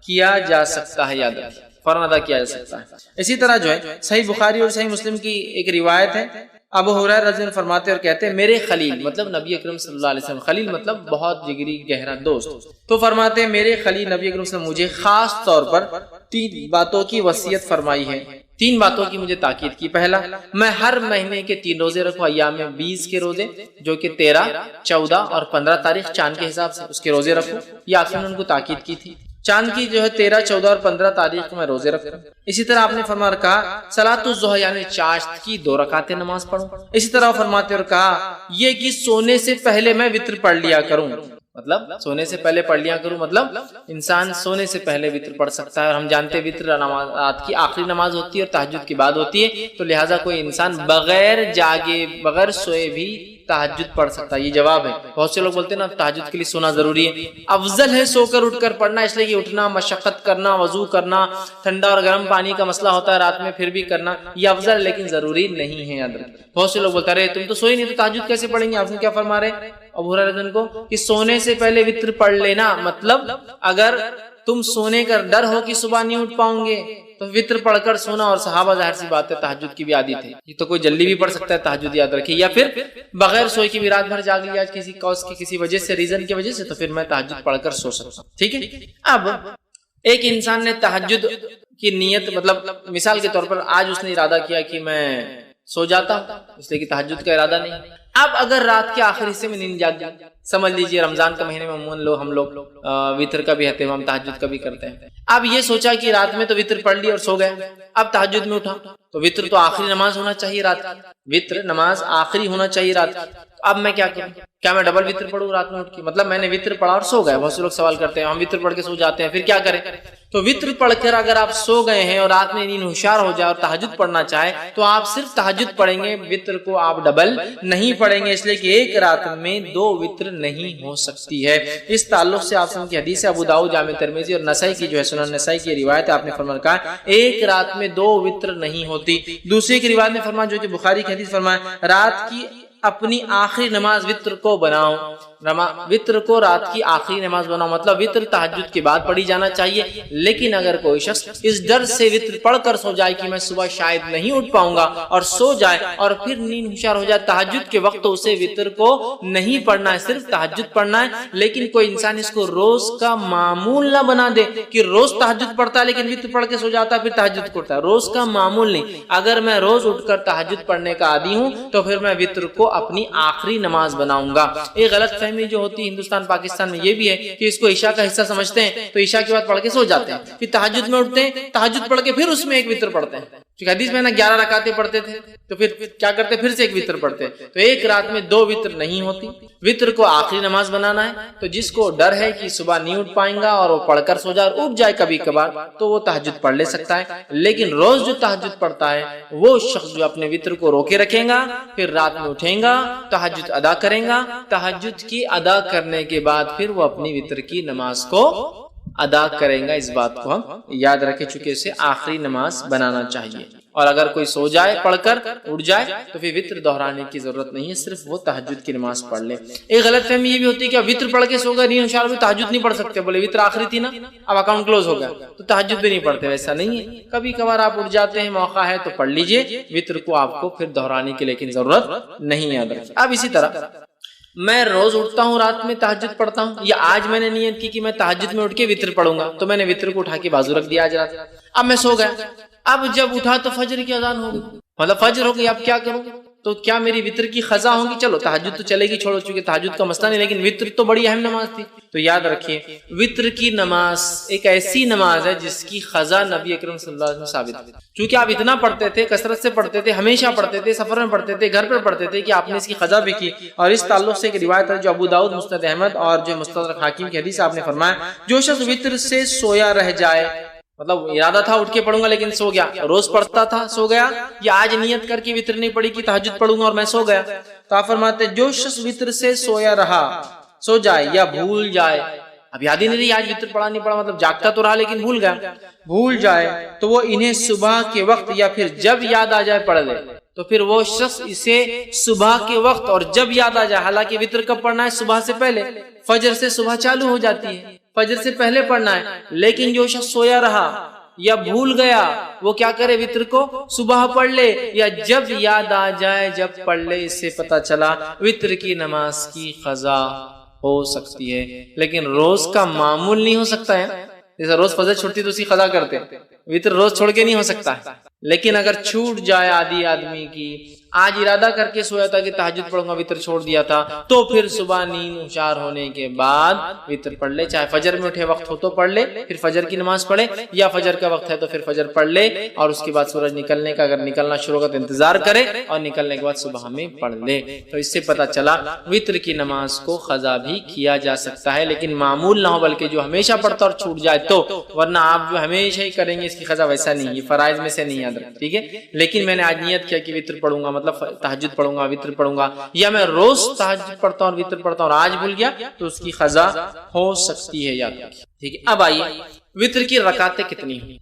کیا جا سکتا ہے، یاد رکھیں فوراً ادا کیا جا سکتا ہے۔ اسی طرح جو ہے صحیح بخاری اور صحیح مسلم کی ایک روایت ہے، ابو ہریرہ رضی اللہ عنہ فرماتے اور کہتے ہیں، میرے خلیل مطلب نبی اکرم صلی اللہ علیہ وسلم، خلیل مطلب بہت جگری گہرا دوست، تو فرماتے ہیں میرے خلیل نبی اکرم صلی اللہ علیہ وسلم مجھے خاص طور پر 3 باتوں کی وصیت فرمائی ہے، 3 باتوں کی مجھے تاکید کی۔ پہلا، میں ہر مہینے کے 3 روزے رکھوں، ایام 20 کے روزے جو کہ 13، 14 اور 15 تاریخ چاند کے حساب سے اس کے روزے رکھوں، یہ آپ نے ان کو تاکید کی تھی۔ چاند کی جو ہے 13، 14 اور 15 تاریخ کو میں روزے رکھوں۔ اسی طرح آپ نے فرمایا کہا صلاۃ الضحیٰ یعنی چاشت کی 2 رکعتیں نماز پڑھوں۔ اسی طرح فرماتے اور کہا یہ کہ سونے سے پہلے میں وتر پڑھ لیا کروں، مطلب سونے سے پہلے پڑھ لیا کروں، مطلب انسان سونے سے پہلے وتر پڑھ سکتا ہے، اور ہم جانتے ہیں وتر رات کی آخری نماز ہوتی ہے اور تہجد کی بعد ہوتی ہے، تو لہٰذا کوئی انسان بغیر جاگے بغیر سوئے بھی تہجد پڑھ سکتا ہے۔ یہ جواب ہے۔ بہت سے لوگ بولتے ہیں نا تہجد کے لیے سونا ضروری ہے، افضل ہے سو کر اٹھ کر پڑھنا، اس لیے کہ اٹھنا، مشقت کرنا، وضو کرنا، ٹھنڈا اور گرم پانی کا مسئلہ ہوتا ہے رات میں، پھر بھی کرنا یہ افضل، لیکن ضروری نہیں ہے، یاد رکھیں۔ بہت سے لوگ بولتے ہیں تم تو سوئی نہیں تو تہجد کیسے پڑھیں گے؟ آپ نے کیا فرما رہے ہیں ابو ہریرہ کو کہ سونے سے پہلے وتر پڑھ لینا، مطلب اگر تم سونے کا ڈر ہو کہ صبح نہیں اٹھ پاؤں گے تو وتر پڑھ کر سونا، اور صحابہ ظاہر سی بات ہے تہجد کی بھی عادی تھے، یہ تو کوئی جلدی بھی پڑھ سکتا ہے تہجد، یاد رکھیے، یا پھر بغیر سوئے کی بھی رات بھر جاگ لیا کسی کاز کی کسی وجہ سے، ریزن کی وجہ سے، تو پھر میں تہجد پڑھ کر سو سکتا ہوں، ٹھیک ہے۔ اب ایک انسان نے تہجد کی نیت، مطلب مثال کے طور پر آج اس نے ارادہ کیا کہ میں سو جاتا ہوں، اس لیے کہ تہجد کا ارادہ نہیں، اب اگر رات کے آخر حصے میں نیند جاگ گئی، سمجھ لیجئے رمضان کے مہینے میں عموماً ہم لوگ وتر کا بھی اہتمام تہجد کا بھی کرتے ہیں، اب یہ سوچا کہ رات میں تو وتر پڑھ لی اور سو گئے، اب تہجد میں اٹھا تو وتر تو آخری نماز ہونا چاہیے رات کی، وتر نماز آخری ہونا چاہیے رات کی، اب میں کیا کروں؟ کیا میں ڈبل وتر پڑھوں رات میں اٹھ کے؟ مطلب میں نے وتر پڑھا اور سو گئے، بہت سے لوگ سوال کرتے ہیں ہم وتر پڑھ کے سو جاتے ہیں پھر کیا کریں؟ تو وتر پڑھ کر اگر آپ سو گئے ہیں اور رات میں نیند ہوشیار ہو جائے اور تہجد پڑھنا چاہے تو آپ صرف تہجد پڑھیں گے، وتر کو آپ ڈبل نہیں پڑھیں گے، اس لیے کہ ایک رات میں 2 وتر نہیں ہو سکتی ہے۔ اس تعلق سے آپ کی حدیث ابو داؤد جامع ترمذی اور نسائی کی جو ہے سنن نسائی کی روایت ہے، آپ نے فرمایا کہا ایک رات میں 2 وتر نہیں ہوتی۔ دوسری کی روایت میں فرمایا جو کہ بخاری کی حدیث فرمایا رات کی اپنی آخری نماز وتر کو بناؤ، وتر کو رات کی آخری نماز بناؤ، مطلب وتر تہجد کے بعد پڑھی جانا چاہیے، لیکن اگر کوئی شخص اس ڈر سے وتر پڑھ کر سو جائے کہ میں صبح شاید نہیں اٹھ پاؤں گا اور سو جائے اور پھر نیند ہوشیار ہو جائے تہجد کے وقت، تو اسے وتر کو نہیں پڑھنا ہے، صرف تہجد پڑھنا ہے۔ لیکن کوئی انسان اس کو روز کا معمول نہ بنا دے کہ روز تہجد پڑھتا ہے لیکن وتر پڑھ کے سو جاتا ہے پھر تہجد پڑھتا ہے، روز کا معمول نہیں۔ اگر میں روز اٹھ کر تہجد پڑھنے کا عادی ہوں تو پھر میں وتر کو اپنی آخری نماز بناؤں گا۔ ایک غلط فہمی جو ہوتی ہے ہندوستان پاکستان میں یہ بھی ہے کہ اس کو عشاء کا حصہ سمجھتے ہیں تو عشاء کے بعد پڑھ کے سو جاتے ہیں، پھر تہجد میں اٹھتے ہیں، تہجد پڑھ کے پھر اس میں ایک وتر پڑھتے ہیں، کیونکہ حدیث میں نا 11 رکعتیں پڑھتے تھے تو پھر کیا کرتے پھر سے ایک وتر پڑھتے ہیں، تو ایک رات میں 2 وتر نہیں ہوتی، وتر کو آخری نماز بنانا ہے۔ تو جس کو ڈر ہے کہ صبح نہیں اٹھ پائیں گا اور وہ پڑھ کر سو جائے اور اٹھ جائے کبھی کبھار تو وہ تہجد پڑھ لے سکتا ہے، لیکن روز جو تہجد پڑھتا ہے وہ شخص جو اپنے وتر کو روکے رکھیں گا، پھر رات میں اٹھیں گا، تہجد ادا کریں گا، تہجد کی ادا کرنے کے بعد پھر وہ اپنی وتر کی نماز کو ادا کریں گا۔ اس بات کو ہم یاد رکھیں چونکہ اسے آخری نماز بنانا چاہیے۔ اور اگر کوئی سو جائے پڑھ کر اٹھ جائے تو پھر وطر دہرانے کی ضرورت نہیں ہے، صرف وہ تہجد کی نماز پڑھ لے۔ ایک غلط فہمی یہ بھی ہوتی ہے کہ وطر پڑھ کے سو گئے، نہیں ہوشیار بھی تہجد نہیں پڑھ سکتے، بولے وطر آخری تھی نا، اب اکاؤنٹ کلوز ہو گیا تو تہجد بھی نہیں پڑھتے، ویسا نہیں ہے۔ کبھی کبھار آپ اٹھ جاتے ہیں، موقع ہے تو پڑھ لیجئے، وطر کو آپ کو پھر دہرانے کی لیکن ضرورت نہیں یاد رکھیں۔ اب اسی طرح میں روز اٹھتا ہوں رات میں تہجد پڑھتا ہوں، یا آج میں نے نیت کی کہ میں تہجد میں اٹھ کے وطر پڑھوں گا، تو میں نے وطر کو اٹھا کے بازو رکھ دیا آج رات، اب میں سو گیا، اب جب اٹھا تو فجر کی اذان ہو گئی، مطلب فجر ہو گئی، اب کیا کروں؟ تو کیا میری وطر کی قضا ہوگی؟ چلو تہجد تو چلے گی، چھوڑو، چونکہ تہجد کا مسئلہ نہیں، لیکن وطر تو بڑی اہم نماز تھی۔ تو یاد رکھیے وطر کی نماز ایک ایسی نماز ہے جس کی قضا نبی اکرم صلی اللہ علیہ وسلم ثابت ہے، چونکہ آپ اتنا پڑھتے تھے، کثرت سے پڑھتے تھے، ہمیشہ پڑھتے تھے، سفر میں پڑھتے تھے، گھر پر پڑھتے تھے، کہ آپ نے اس کی قضا بھی کی۔ اور اس تعلق سے ایک روایت ہے جو ابو داؤد، مسند احمد اور جو مستدرک حاکم کی حدیث، آپ نے فرمایا جو شخص وطر سے سویا رہ جائے، مطلب ارادہ تھا اٹھ کے پڑھوں گا لیکن سو گیا، روز پڑھتا تھا سو گیا، یا آج نیت کر کے وطر نہیں پڑھی کہ تہجد پڑھوں گا اور میں سو گیا، تو آپ فرماتے ہیں جو شخص وطر سے سویا رہا، سو جائے یا بھول جائے، اب یاد ہی نہیں رہی آج وطر پڑھا نہیں پڑھا، مطلب جاگتا تو رہا لیکن بھول گیا، بھول جائے تو وہ انہیں صبح کے وقت یا پھر جب یاد آ جائے پڑھ لے، تو پھر وہ شخص اسے صبح کے وقت اور جب یاد آ جائے، حالانکہ وطر کب پڑھنا ہے؟ صبح سے پہلے، فجر سے صبح چالو ہو جاتی ہے، فجر سے پہلے پڑھنا ہے، لیکن جو شخص سویا رہا یا بھول گیا وہ کیا کرے؟ وطر کو صبح پڑھ لے یا جب یاد آ جائے جب پڑھ لے۔ اس سے پتہ چلا وطر کی نماز کی قضا ہو سکتی ہے، لیکن روز کا معمول نہیں ہو سکتا ہے، جیسے روز فجر چھوٹتی تو اسی قضا کرتے، وطر روز چھوڑ کے نہیں ہو سکتا ہے، لیکن اگر چھوٹ جائے آدمی کی، آج ارادہ کر کے سویا تھا کہ تہجد پڑھوں گا، وطر چھوڑ دیا تھا، تو پھر صبح نیند ہوشیار ہونے کے بعد وطر پڑھ لے، چاہے فجر میں اٹھے وقت ہو تو پڑھ لے، پھر فجر کی نماز پڑھے، یا فجر کا وقت ہے تو پھر فجر پڑھ لے، اور اس کے بعد سورج نکلنے کا اگر نکلنا شروع ہوگا تو انتظار کرے، اور نکلنے کے بعد صبح میں پڑھ لے۔ تو اس سے پتہ چلا وطر کی نماز کو قضا بھی کیا جا سکتا ہے، لیکن معمول نہ ہو، بلکہ جو ہمیشہ پڑھتا اور چھوٹ جائے تو، ورنہ آپ جو ہمیشہ ہی کریں گے اس کی قضا ویسا نہیں، یہ فرائض میں سے نہیں یاد رکھ، ٹھیک ہے؟ لیکن میں نے آج نیت کیا کہ وطر پڑھوں گا، مطلب تہجد پڑھوں گا، وطر پڑھوں گا، یا میں روز تہجد پڑھتا ہوں اور وطر پڑھتا ہوں اور آج بھول گیا، تو اس کی قضا ہو سکتی ہے، یاد رکھیے، ٹھیک ہے؟ اب آئیے وطر کی رکعتیں کتنی ہیں،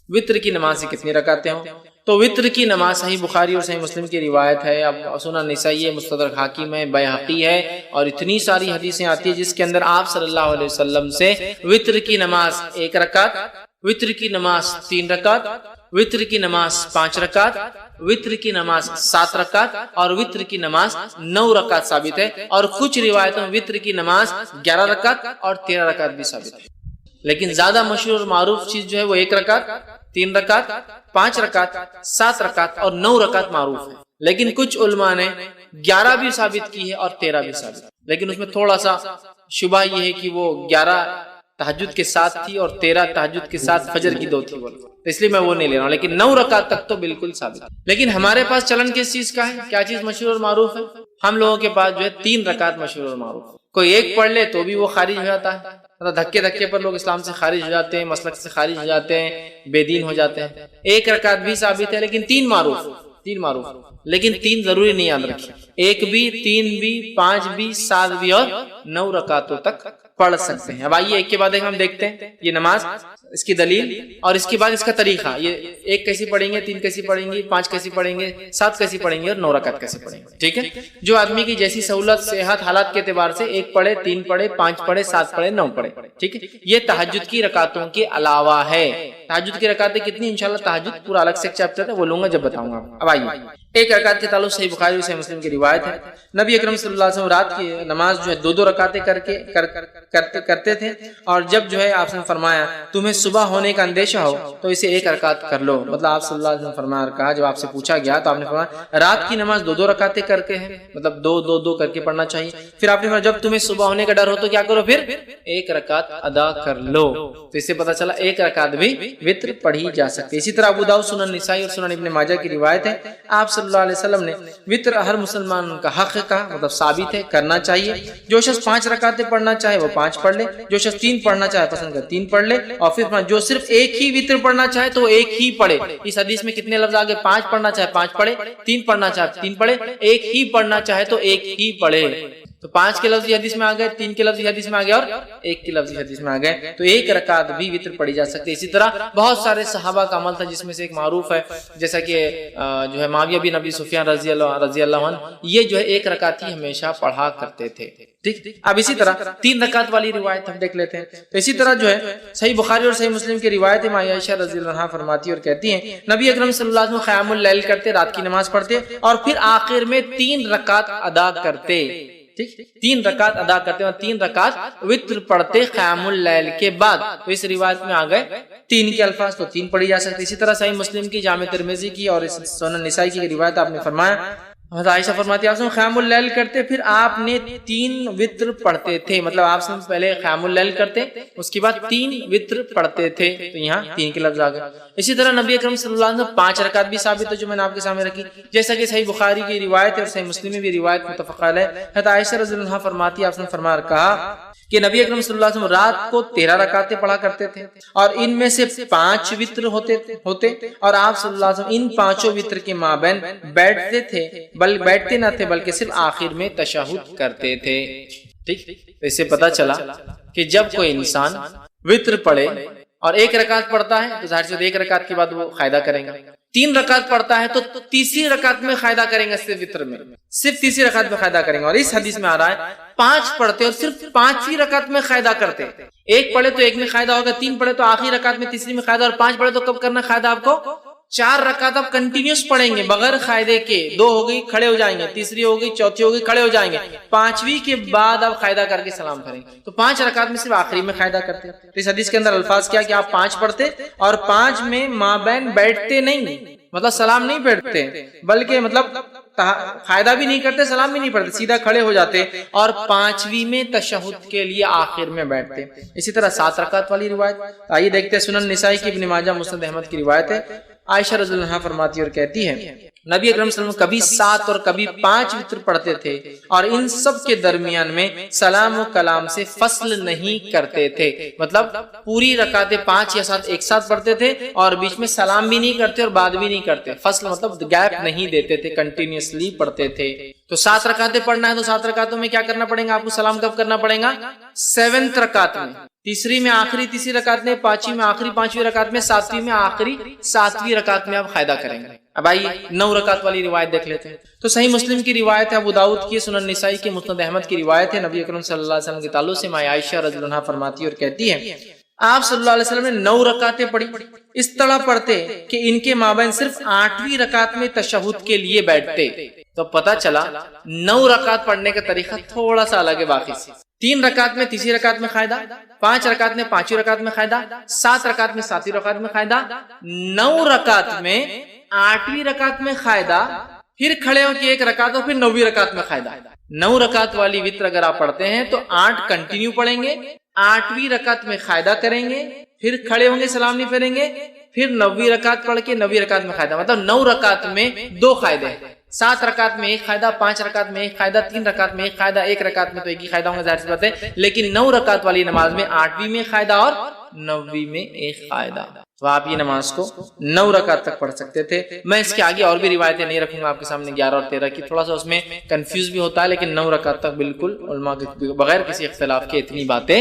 وطر کی نماز سے کتنی رکعتیں ہوں؟ تو وطر کی نماز صحیح بخاری اور صحیح مسلم کی روایت ہے، اب سنن نسائی ہے، مستدرک حاکم ہے، بیہقی ہے، اور اتنی ساری حدیثیں آتی ہیں جس کے اندر آپ صلی اللہ علیہ وسلم سے وطر کی نماز 1 رکعت، وطر کی نماز 3 رکعت، وطر کی نماز 5 رکعت، وطر کی نماز 7 رکعت اور وطر کی نماز 9 رکعت ثابت ہے، اور کچھ روایتوں میں وطر کی نماز 11 رکعت اور 13 رکعت بھی ثابت ہے، لیکن زیادہ مشہور اور معروف چیز جو ہے وہ 1 رکعت، 3 رکعت، 5 رکعت، 7 رکعت اور 9 رکعت معروف ہے، لیکن کچھ علماء نے 11 بھی ثابت کی ہے اور 13 بھی ثابت ہے، لیکن اس میں تھوڑا سا شبہ یہ ہے کہ وہ 11 تہجد کے ساتھ تھی اور 13 تہجد کے ساتھ فجر کی 2 تھی، تو اس لیے میں وہ نہیں لے رہا ہوں، لیکن 9 رکعت تک تو بالکل ثابت ہے۔ لیکن ہمارے پاس چلن کس چیز کا ہے؟ کیا چیز مشہور اور معروف ہے؟ ہم لوگوں کے پاس جو ہے 3 رکعت مشہور اور معروف ہے، کوئی ایک پڑھ لے تو بھی وہ خارج ہو جاتا ہے، مطلب دھکے دھکے پر لوگ اسلام سے خارج ہو جاتے ہیں، مسلک سے خارج ہو جاتے ہیں، بے دین ہو جاتے ہیں۔ 1 رکعت بھی ثابت ہے، لیکن 3 معروف، لیکن 3 ضروری نہیں یاد رکھیں، 1 بھی، 3 بھی، 5 بھی، 7 بھی اور 9 رکعتوں تک پڑھ سکتے ہیں۔ اب آئیے ایک کے بعد ایک ہم دیکھتے ہیں یہ نماز، اس کی دلیل اور اس کے بعد اس کا طریقہ، یہ 1 کیسی پڑھیں گے، 3 کیسی پڑھیں گے، 5 کیسی پڑھیں گے، 7 کیسی پڑھیں گے اور 9 رکعت کیسے پڑھیں گے، ٹھیک ہے؟ جو آدمی کی جیسی سہولت، صحت، حالات کے اعتبار سے 1 پڑھے، 3 پڑھے، 5 پڑھے، 7 پڑھے، 9 پڑھے، ٹھیک ہے؟ یہ تہجد کی رکعتوں کے علاوہ ہے۔ تہجد کی رکعتیں کتنی؟ انشاءاللہ تہجد پورا الگ سے ایک چیپٹر ہے، وہ لوں گا جب بتاؤں گا۔ اب آئیے 1 رکعت کے تعلق صحیح بخاری اور صحیح مسلم کی روایت ہے، نبی اکرم صلی اللہ علیہ وسلم رات کی نماز جو ہے 2 رکعتیں کرتے تھے، اور جب جو ہے آپ نے فرمایا تمہیں صبح ہونے کا اندیشہ ہو تو اسے 1 رکعت کر لو، مطلب آپ صلی اللہ علیہ وسلم فرمایا، کہا جب آپ سے پوچھا گیا تو آپ نے فرمایا رات کی نماز 2 رکعتیں کر کے ہے، مطلب 2 کر کے پڑھنا چاہیے۔ پھر آپ نے فرمایا جب تمہیں صبح ہونے کا ڈر ہو تو کیا کرو؟ پھر 1 رکعت ادا کر لو۔ تو اس سے پتہ چلا 1 رکعت بھی وتر پڑھی جا سکتی ہے۔ اسی طرح ابو داؤد، سنن نسائی اور سنن ابن ماجہ کی روایت ہے، آپ صلی اللہ علیہ وسلم نے وتر ہر مسلمان کا حق کہا، مطلب ثابت ہے، کرنا چاہیے۔ جو شخص 5 رکعتیں پڑھنا چاہے وہ 5 پڑھ لے، جو شخص 3 پڑھنا چاہے پسند کر 3 پڑھ لے، اور پھر جو صرف 1 ہی وتر پڑھنا چاہے تو 1 ہی پڑھے۔ اس حدیث میں کتنے لفظ آگے؟ 5 پڑھنا چاہے 5 پڑھے، 3 پڑھنا چاہے 3 پڑھے، 1 ہی پڑھنا چاہے تو 1 ہی پڑھے۔ تو 5 کے لفظی حدیث میں آ گئے، 3 کے لفظی حدیث میں آ گئے اور 1 کے لفظی حدیث میں آ گئے، تو 1 رکعت بھی وتر پڑھی جا سکتی ہے۔ اسی طرح بہت سارے صحابہ کا عمل تھا جس میں سے ایک معروف ہے، جیسا کہ جو ہے معاویہ بن ابی سفیان رضی اللہ عنہ، یہ جو ہے 1 رکعت ہی ہمیشہ پڑھا کرتے تھے۔ ٹھیک، اب اسی طرح 3 رکعت والی روایت ہم دیکھ لیتے ہیں۔ تو اسی طرح جو ہے صحیح بخاری اور صحیح مسلم کی روایت ہے، ماں عائشہ رضی اللہ عنہا فرماتی اور کہتی ہیں نبی اکرم صلی اللہ علیہ وسلم قیام اللیل کرتے، رات کی نماز پڑھتے اور پھر آخر میں 3 رکعت ادا کرتے۔ ٹھیک، 3 رکعت ادا کرتے اور 3 رکعت وتر پڑھتے قیام اللیل کے بعد۔ تو اس روایت میں آ گئے 3 کے الفاظ، تو 3 پڑھی جا سکتی۔ اسی طرح صحیح مسلم کی، جامع ترمذی کی اور سنن نسائی کی روایت آپ نے فرمایا، حضرت عائشہ فرماتی ہیں قیام اللیل کرتے پھر آپ نے 3 وتر پڑھتے تھے، مطلب آپ سے پہلے قیام اللیل کرتے اس کے بعد 3 وتر پڑھتے تھے، تو یہاں 3 کے لفظ آ گئے۔ اسی طرح نبی اکرم صلی اللہ علیہ وسلم 5 رکعت بھی ثابت ہے جو میں نے آپ کے سامنے رکھی، جیسا کہ صحیح بخاری کی روایت ہے اور صحیح مسلم میں بھی روایت متفق علیہ۔ حضرت عائشہ رضی اللہ عنہا فرماتی ہے، آپ نے فرمایا کہا کہ نبی اکرم صلی اللہ علیہ وسلم رات کو 13 رکعتیں پڑھا کرتے تھے اور ان میں سے 5 وتر ہوتے اور آپ صلی اللہ علیہ وسلم ان 5 وتر کے مابین بیٹھتے تھے، بیٹھتے نہ تھے بلکہ صرف آخر میں تشہد کرتے تھے۔ ٹھیک، اس سے پتہ چلا کہ جب کوئی انسان وتر پڑھے اور 1 رکعت پڑھتا ہے تو ظاہر سے 1 رکعت کے بعد وہ قاعدہ کریں گا، 3 رکعت پڑھتا ہے تو تیسری رکعت میں قاعدہ کریں گا، صرف وتر میں صرف تیسری رکعت میں قاعدہ کریں گے۔ اور اس حدیث میں آ رہا ہے 5 پڑھتے اور صرف 5ویں رکعت میں قاعدہ کرتے، 1 پڑھے تو 1 میں قاعدہ ہوگا، 3 پڑھے تو آخری رکعت میں تیسری میں قاعدہ، اور 5 پڑھے تو کب کرنا قاعدہ آپ کو؟ 4 رکعت آپ کنٹینیوس پڑھیں گے بغیر قاعدے کے، 2 ہو گئی کھڑے ہو جائیں گے، تیسری ہو گئی، چوتھی ہو گئی کھڑے ہو جائیں گے، 5ویں کے بعد آپ قاعدہ کر کے سلام کریں گے۔ تو 5 رکعت میں صرف آخری میں قاعدہ کرتے۔ تو اس حدیث کے اندر الفاظ کیا کہ آپ 5 پڑھتے اور 5 میں مابین بیٹھتے نہیں، مطلب سلام نہیں بیٹھتے بلکہ مطلب قاعدہ بھی نہیں کرتے، سلام بھی نہیں پڑھتے، سیدھا کھڑے ہو جاتے اور 5ویں میں تشہد کے لیے آخر میں بیٹھتے۔ اسی طرح 7 رکعت والی روایت آئیے دیکھتے ہیں، سنن نسائی کی، ابن ماجہ، مسند احمد کی روایت ہے۔ عائشہ رضی اللہ عنہا فرماتی اور کہتی ہے نبی اکرم صلی اللہ علیہ وسلم کبھی 7 اور کبھی 5 وتر پڑھتے تھے اور ان سب کے درمیان میں سلام و کلام سے فصل نہیں کرتے تھے، مطلب پوری رکعتیں 5 یا 7 ایک ساتھ پڑھتے تھے اور بیچ میں سلام بھی نہیں کرتے اور بعد بھی نہیں کرتے، فصل مطلب گیپ نہیں دیتے تھے، کنٹینیوسلی پڑھتے تھے۔ تو 7 رکعتیں پڑھنا ہے تو 7 رکعتوں میں کیا کرنا پڑے گا آپ کو؟ سلام کب کرنا پڑے گا؟ 7th رکعت میں، تیسری میں آخری تیسری رکعت میں، 5ویں میں آخری 5ویں رکعت میں، 7ویں میں آخری 7ویں رکعت میں آپ قاعدہ کریں گے۔ اب آئیے 9 رکعت والی روایت دیکھ لیتے ہیں۔ تو صحیح مسلم کی روایت ہے، ابو داؤد کی، سنن نسائی کی، مسند احمد کی روایت ہے، نبی اکرم صلی اللہ علیہ وسلم کے تعلق سے ماں عائشہ رضی اللہ عنہا فرماتی اور کہتی ہے آپ صلی اللہ علیہ وسلم نے 9 رکعتیں پڑھی، اس طرح پڑھتے کہ ان کے مابین صرف 8ویں رکعت میں تشہد کے لیے بیٹھتے۔ تو پتہ چلا 9 رکعت پڑھنے کا طریقہ تھوڑا سا الگ ہے باقی سے۔ 3 رکعت میں تیسری رکعت میں قاعدہ، 5 رکعت میں 5ویں رکعت میں قاعدہ، 7 رکعت میں 7ویں رکعت میں قاعدہ، 9 رکعت میں 8ویں رکعت میں قاعدہ، پھر کھڑے ہو کے 1 رکعت اور پھر 9ویں رکعت میں قاعدہ۔ 9 رکعت والی وتر اگر آپ پڑھتے ہیں تو 8 کنٹینیو پڑھیں گے، 8ویں رکعت میں قاعدہ کریں گے، پھر کھڑے ہوں گے، سلام نہیں پھیریں گے، پھر 9ویں رکعت پڑھ کے 9ویں رکعت میں قاعدہ، مطلب 9 رکعت میں 2 قاعدے ہیں۔ 7 رکعت میں 1 قاعدہ، 5 رکعت میں 1 قاعدہ، 3 رکعت میں 1 قاعدہ، 1 رکعت میں تو 1 ہی قاعدہ ہوں گے ظاہر سی بات ہے، لیکن 9 رکعت والی نماز میں 8ویں میں قاعدہ اور 9ویں میں 1 قاعدہ۔ تو آپ یہ نماز کو 9 رکعت تک پڑھ سکتے تھے۔ میں اس کے آگے اور بھی روایتیں نہیں رکھوں گا آپ کے سامنے، 11 اور 13 کی، تھوڑا سا اس میں کنفیوز بھی ہوتا ہے، لیکن 9 رکعت تک بالکل علماء کے بغیر کسی اختلاف کے اتنی باتیں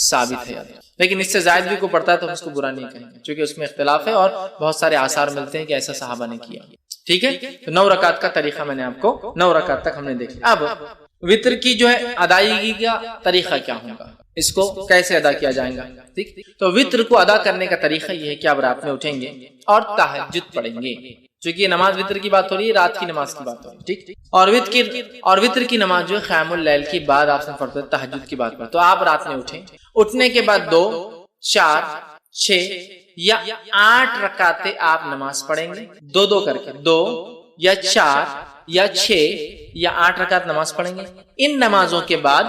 ثابت ہے۔ لیکن اس سے زائد بھی کوئی پڑھتا ہے تو اس کو برا نہیں کہیں گے، چونکہ اس میں اختلاف ہے اور بہت سارے آثار ملتے ہیں کہ ایسا صحابہ نے کیا۔ ٹھیک ہے، تو 9 رکعت کا طریقہ میں نے آپ کو 9 رکعت تک ہم نے دیکھ لیا۔ اب وتر کی جو ہے ادائیگی کا طریقہ کیا ہوگا، اس کو کیسے ادا کیا جائے گا؟ ٹھیک، تو وتر کو ادا کرنے کا طریقہ یہ ہے کہ آپ رات میں اٹھیں گے اور تہجد پڑھیں گے، چونکہ یہ نماز وتر کی بات ہو رہی ہے، رات کی نماز کی بات ہو رہی ہے۔ ٹھیک، اور وتر کی نماز جو ہے قیام اللیل کی بعد آپ سے پڑھتے ہیں، تہجد کی بات پر۔ تو آپ رات میں اٹھیں، اٹھنے کے بعد 2، 4، 6 یا 8 رکعتیں آپ نماز پڑھیں گے، 2 کر کے، 2 یا 4 یا 6 یا 8 رکعت نماز پڑھیں گے۔ ان نمازوں کے بعد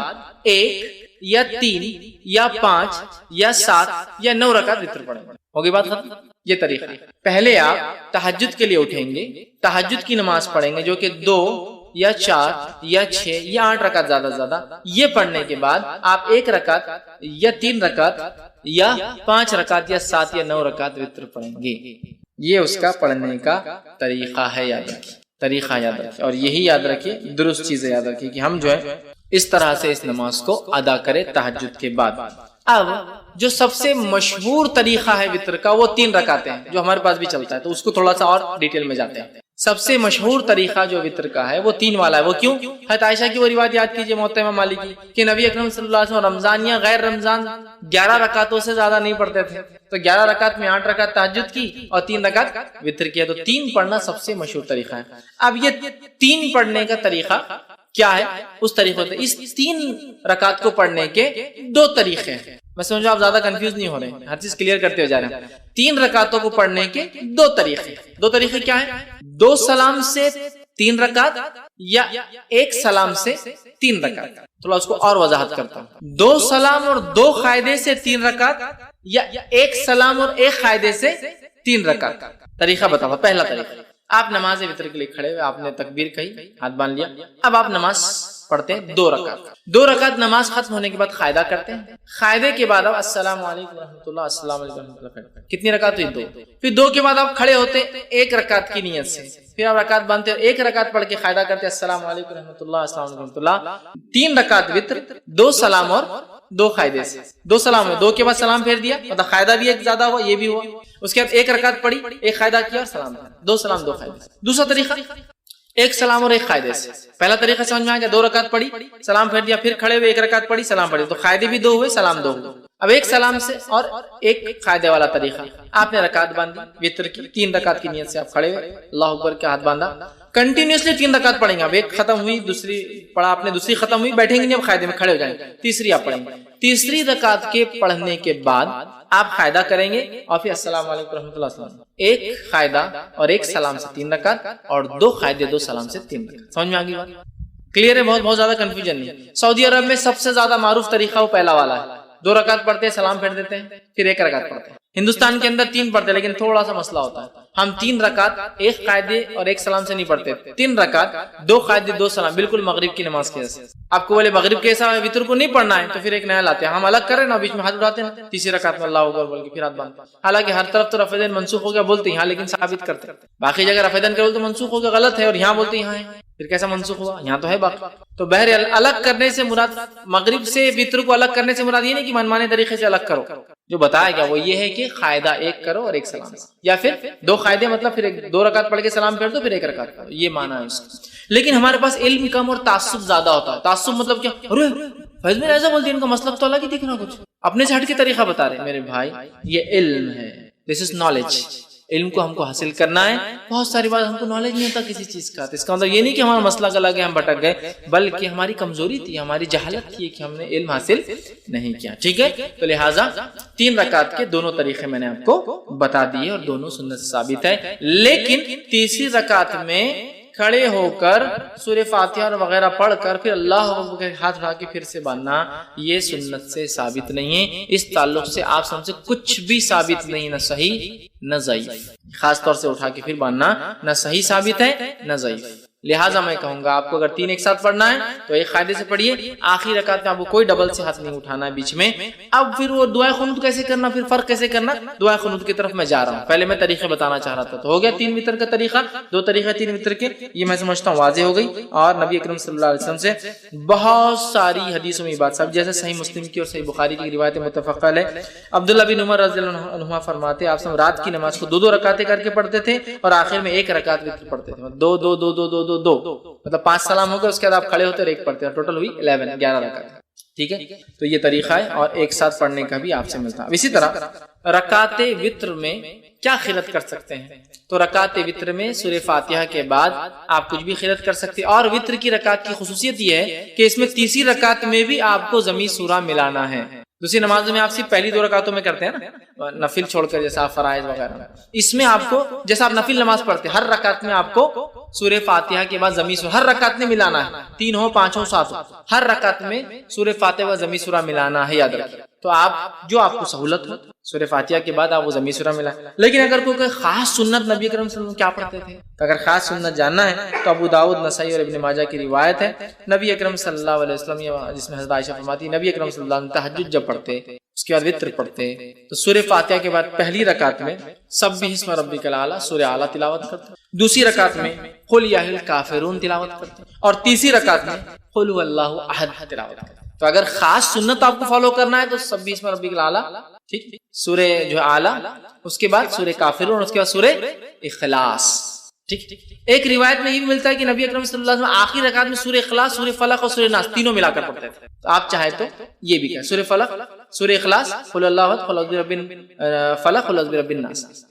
1 یا 3 یا 5 یا 7 یا 9 رکعت وتر پڑھیں گے۔ ہوگی بات ختم؟ یہ طریقہ ہے۔ پہلے آپ تہجد کے لیے اٹھیں گے، تہجد کی نماز پڑھیں گے جو کہ 2 یا 4 یا 6 یا 8 رکعت زیادہ سے زیادہ، یہ پڑھنے کے بعد آپ 1 رکعت یا 3 رکعت یا 5 رکعت یا 7 یا 9 رکعت وتر پڑھیں گے۔ یہ اس کا پڑھنے کا طریقہ ہے، یاد رکھیں، طریقہ یاد رکھیں، اور یہی یاد رکھیں، درست چیزیں یاد رکھیں کہ ہم جو ہے اس طرح سے اس نماز کو ادا کرے تہجد کے بعد۔ اب جو سب سے مشہور طریقہ ہے وطر کا وہ 3 رکعتیں ہیں، جو ہمارے پاس بھی چلتا ہے، تو اس کو تھوڑا سا اور ڈیٹیل میں جاتے ہیں۔ سب سے مشہور طریقہ جو وطر کا ہے وہ 3 والا ہے۔ وہ کیوں؟ حضرت عائشہ کی وہ روایت یاد کیجئے موطا امام مالک کی کہ نبی اکرم صلی اللہ علیہ وسلم رمضان یا غیر رمضان 11 رکعتوں سے زیادہ نہیں پڑھتے تھے، تو 11 رکعت میں 8 رکعت تہجد کی اور 3 رکعت وطر کیا، تو 3 پڑھنا سب سے مشہور طریقہ ہے۔ اب یہ 3 پڑھنے کا طریقہ کیا ہے؟ اس طریقے سے اس 3 رکعت کو پڑھنے کے 2 طریقے ہیں۔ میں سمجھو آپ زیادہ کنفیوز نہیں ہو رہے ہیں، ہر چیز کلیئر کرتے ہوئے جا رہے ہیں۔ 3 رکعتوں کو پڑھنے کے 2 طریقے۔ 2 طریقے کیا ہیں؟ 2 سلام سے 3 رکعت یا 1 سلام سے 3 رکعت۔ تھوڑا اس کو اور وضاحت کرتا ہوں۔ 2 سلام اور 2 قاعدے سے 3 رکعت یا 1 سلام اور 1 قاعدے سے 3 رکعت۔ طریقہ بتاؤ۔ پہلا طریقہ، آپ نماز وطر کے لیے کھڑے ہوئے، آپ نے تکبیر کہی، ہاتھ باندھ لیا، اب آپ نماز پڑھتے ہیں 2 رکعت۔ 2 رکعت نماز ختم ہونے کے بعد قاعدہ کرتے ہیں، قاعدے کے بعد آپ السلام علیکم ورحمۃ اللہ، السلام علیکم ورحمۃ اللہ۔ کتنی رکعت ہوئی؟ 2۔ پھر 2 کے بعد آپ کھڑے ہوتے 1 رکعت کی نیت سے، پھر آپ رکعت باندھتے ہیں، 1 رکعت پڑھ کے قاعدہ کرتے ہیں السلام علیکم ورحمۃ اللہ، السلام علیکم ورحمۃ اللہ۔ 3 رکعت وطر، 2 سلام اور 2 قاعدے سے۔ 2 سلام ہے، 2 کے بعد سلام پھیر دیا، مطلب قاعدہ بھی ایک زیادہ ہوا، یہ بھی ہوا۔ اس کے بعد 1 رکعت پڑھی، 1 قاعدہ کیا اور سلام، 2 سلام 2 قاعدے سے۔ دوسرا طریقہ 1 سلام اور 1 قاعدے سے۔ پہلا طریقہ سمجھ میں آ گیا، 2 رکعت پڑھی، سلام پھیر دیا، پھر کھڑے ہوئے 1 رکعت پڑھی، سلام پڑھی، تو قاعدے بھی 2 ہوئے، سلام 2 ہوئے۔ اب 1 سلام سے اور 1 قاعدے والا طریقہ، آپ نے رکعت باندھی وطر کی، 3 رکعت کی نیت سے آپ کھڑے ہوئے، اللہ اکبر کے ہاتھ باندھا، کنٹینیوسلی 3 رکعت پڑھیں گے۔ اب 1 ختم ہوئی، دوسری پڑھا آپ نے، دوسری ختم ہوئی، بیٹھیں گے نہیں، اب قاعدے میں کھڑے ہو جائیں گے، تیسری آپ پڑھیں گے۔ تیسری رکعت کے پڑھنے کے بعد آپ قاعدہ کریں گے اور پھر السلام علیکم ورحمۃ اللہ وسلم، 1 قاعدہ اور 1 سلام سے 3 رکعت اور 2 قاعدے 2 سلام سے 3 رکعت۔ سمجھ میں آ گئی بات؟ کلیئر ہے؟ بہت زیادہ کنفیوژن نہیں۔ سعودی عرب میں سب سے زیادہ معروف طریقہ وہ پہلا والا ہے، 2 رکعت پڑھتے ہیں، سلام پھیر دیتے ہیں، پھر 1 رکعت پڑھتے ہیں۔ ہندوستان کے اندر 3 پڑھتے ہیں، لیکن تھوڑا سا مسئلہ ہوتا ہے، ہم 3 رکعت 1 قاعدے اور 1 سلام سے نہیں پڑھتے، 3 رکعت 2 قاعدے 2 سلام، بالکل مغرب کی نماز کے جیسے۔ آپ کو بولے مغرب کے ایسا وطر کو نہیں پڑھنا ہے تو پھر ایک نیا لاتے ہیں، ہم الگ کر رہے ہیں نا، بیچ میں ہاتھ اٹھاتے ہیں، تیسری رکعت میں اللہ اکبر بول کے پھر ہاتھ باندھتے ہیں۔ حالانکہ ہر طرف تو رفع دین منسوخ ہو گیا بولتے ہیں، لیکن ثابت کرتے ہیں، باقی جگہ رفع دین کرو تو منسوخ ہو گیا، غلط ہے، اور یہاں بولتے ہیں یہاں ہے، پھر کیسا منسوخ ہوا؟ یہاں تو ہے باقی۔ تو بہرحال الگ کرنے سے مراد، مغرب سے وطر کو الگ کرنے سے مراد یہ نہیں کہ منمانے طریقے سے الگ کرو، جو بتایا گیا وہ یہ ہے کہ قاعدہ 1 کرو اور 1 سلام، یا پھر 2 قاعدے مطلب پھر 2 رکعت پڑھ کے سلام پھیر دو، پھر 1 رکعت پڑھو، یہ معنی ہے اس کا۔ لیکن ہمارے پاس علم کم اور تعصب زیادہ ہوتا ہے۔ تعصب مطلب کیا؟ ارے فیض میں ایسا بولتی ہے، ان کا مسلک تو الگ ہی دکھ رہا، کچھ اپنے سے ہٹ کے طریقہ بتا رہے ہیں۔ میرے بھائی یہ علم ہے، دس از نالج، علم کو ہم کو حاصل کرنا ہے۔ بہت ساری بات ہم کو نالج نہیں ہوتا کسی چیز کا، تو اس کا مطلب یہ نہیں کہ ہمارا مسئلہ الگ ہے ہم بھٹک گئے، بلکہ ہماری کمزوری تھی، ہماری جہالت تھی کہ ہم نے علم حاصل نہیں کیا، ٹھیک ہے؟ تو لہٰذا 3 رکعت کے دونوں طریقے میں نے آپ کو بتا دیے اور دونوں سنت سے ثابت ہے۔ لیکن تیسری رکعت میں کھڑے ہو کر سورہ فاتحہ اور وغیرہ پڑھ کر پھر اللہ اکبر کے ہاتھ اٹھا کے پھر سے باندھنا، یہ سنت سے ثابت نہیں ہے۔ اس تعلق سے آپ سب سے کچھ بھی ثابت نہیں، نہ صحیح نہ ضعیف، خاص طور سے اٹھا کے پھر باندھنا نہ صحیح ثابت ہے نہ ضعیف۔ لہٰذا میں کہوں گا آپ کو اگر 3 ایک ساتھ پڑھنا ہے تو 1 قاعدے سے پڑھیے، آخری رکعت میں آپ کو کوئی ڈبل سے ہاتھ نہیں اٹھانا ہے بیچ میں۔ اب پھر وہ دعائے قنوت کیسے کرنا، پھر فرق کیسے کرنا، دعائے قنوت کی طرف میں جا رہا ہوں۔ پہلے میں طریقے بتانا چاہ رہا تھا، تو ہو گیا 3 وتر کا طریقہ، 2 طریقے 3 وتر کے، یہ میں سمجھتا ہوں واضح ہو گئی۔ اور نبی اکرم صلی اللہ علیہ وسلم سے بہت ساری حدیثوں میں بات سب، جیسے صحیح مسلم کی اور صحیح بخاری کی روایت متفق علیہ، عبداللہ بن عمر رضی اللہ عنہما فرماتے آپ رات کی نماز کو 2 رکعتیں کر کے پڑھتے تھے اور آخر میں 1 رکعت وتر پڑھتے تھے، 2 2 2 2 2 2 2، مطلب 5 سلام ہو گئے، اس کے بعد آپ کھڑے ہوتے اور 1 پڑھتے ہیں، ٹوٹل ہوئی 11 رکعت، ٹھیک ہے؟ تو یہ طریقہ ہے اور ایک ساتھ پڑھنے کا بھی آپ سے ملتا ہے۔ اسی طرح رکعت وتر میں کیا خلت کر سکتے ہیں؟ تو رکعت وتر میں سورہ فاتحہ کے بعد آپ کچھ بھی خلت کر سکتے ہیں، اور وتر کی رکعت کی خصوصیت یہ ہے کہ اس میں تیسری رکعت میں بھی آپ کو ضمی سورہ ملانا ہے۔ دوسری نماز میں آپ صرف پہلی 2 رکعتوں میں کرتے ہیں نا، نفل چھوڑ کر، جیسا آپ فرائض وغیرہ، اس میں آپ کو جیسا آپ نفل نماز پڑھتے ہیں، ہر رکعت میں آپ کو سورہ فاتحہ کے بعد ضمی سورہ ہر رکعت میں ملانا ہے، 3 ہو 5 ہو 7 ہو، ہر رکعت میں سورہ فاتحہ و ضمی سورہ ملانا ہے، یاد رکھیے۔ تو آپ جو آپ کو سہولت ہو سورہ فاتحہ کے بعد آپ وہ ضمی سورہ ملائیں۔ لیکن اگر کوئی خاص سنت نبی کریم صلی اللہ علیہ وسلم کیا پڑھتے تھے، تو اگر خاص سنت جاننا ہے تو ابو داؤد، نسائی اور ابن ماجہ کی روایت ہے، نبی اکرم صلی اللہ علیہ وسلم، جس میں حضرت عائشہ فرماتی نبی اکرم صلی اللہ علیہ وسلم تہجد جب پڑھتے اس کے بعد وتر پڑھتے ہیں تو سورہ فاتحہ کے بعد پہلی رکعت میں سبح اسم ربک الاعلی سورہ اعلی تلاوت کرتے ہیں، دوسری رکعت میں قل یا ایھا الکافرون تلاوت کرتے ہیں، اور تیسری رکعت میں قل هو اللہ احد تلاوت کرتے ہیں۔ تو اگر خاص سنت آپ کو فالو کرنا ہے تو سبح اسم ربک الاعلی، ٹھیک، سورہ جو اعلی، اس کے بعد سورہ کافرون، اس کے بعد سورہ اخلاص، ٹھیک۔ ایک روایت میں یہ بھی ملتا ہے کہ نبی اکرم صلی اللہ علیہ وسلم آخری رکعت میں سورہ اخلاص، سورہ فلق اور سورہ ناس تینوں ملا کر پڑھتے تھے، تو آپ چاہیں تو یہ بھی کہیں سورہ فلق، سورہ اخلاص، قل اللہ احد، قل اعوذ برب الفلق، قل اعوذ برب الناس۔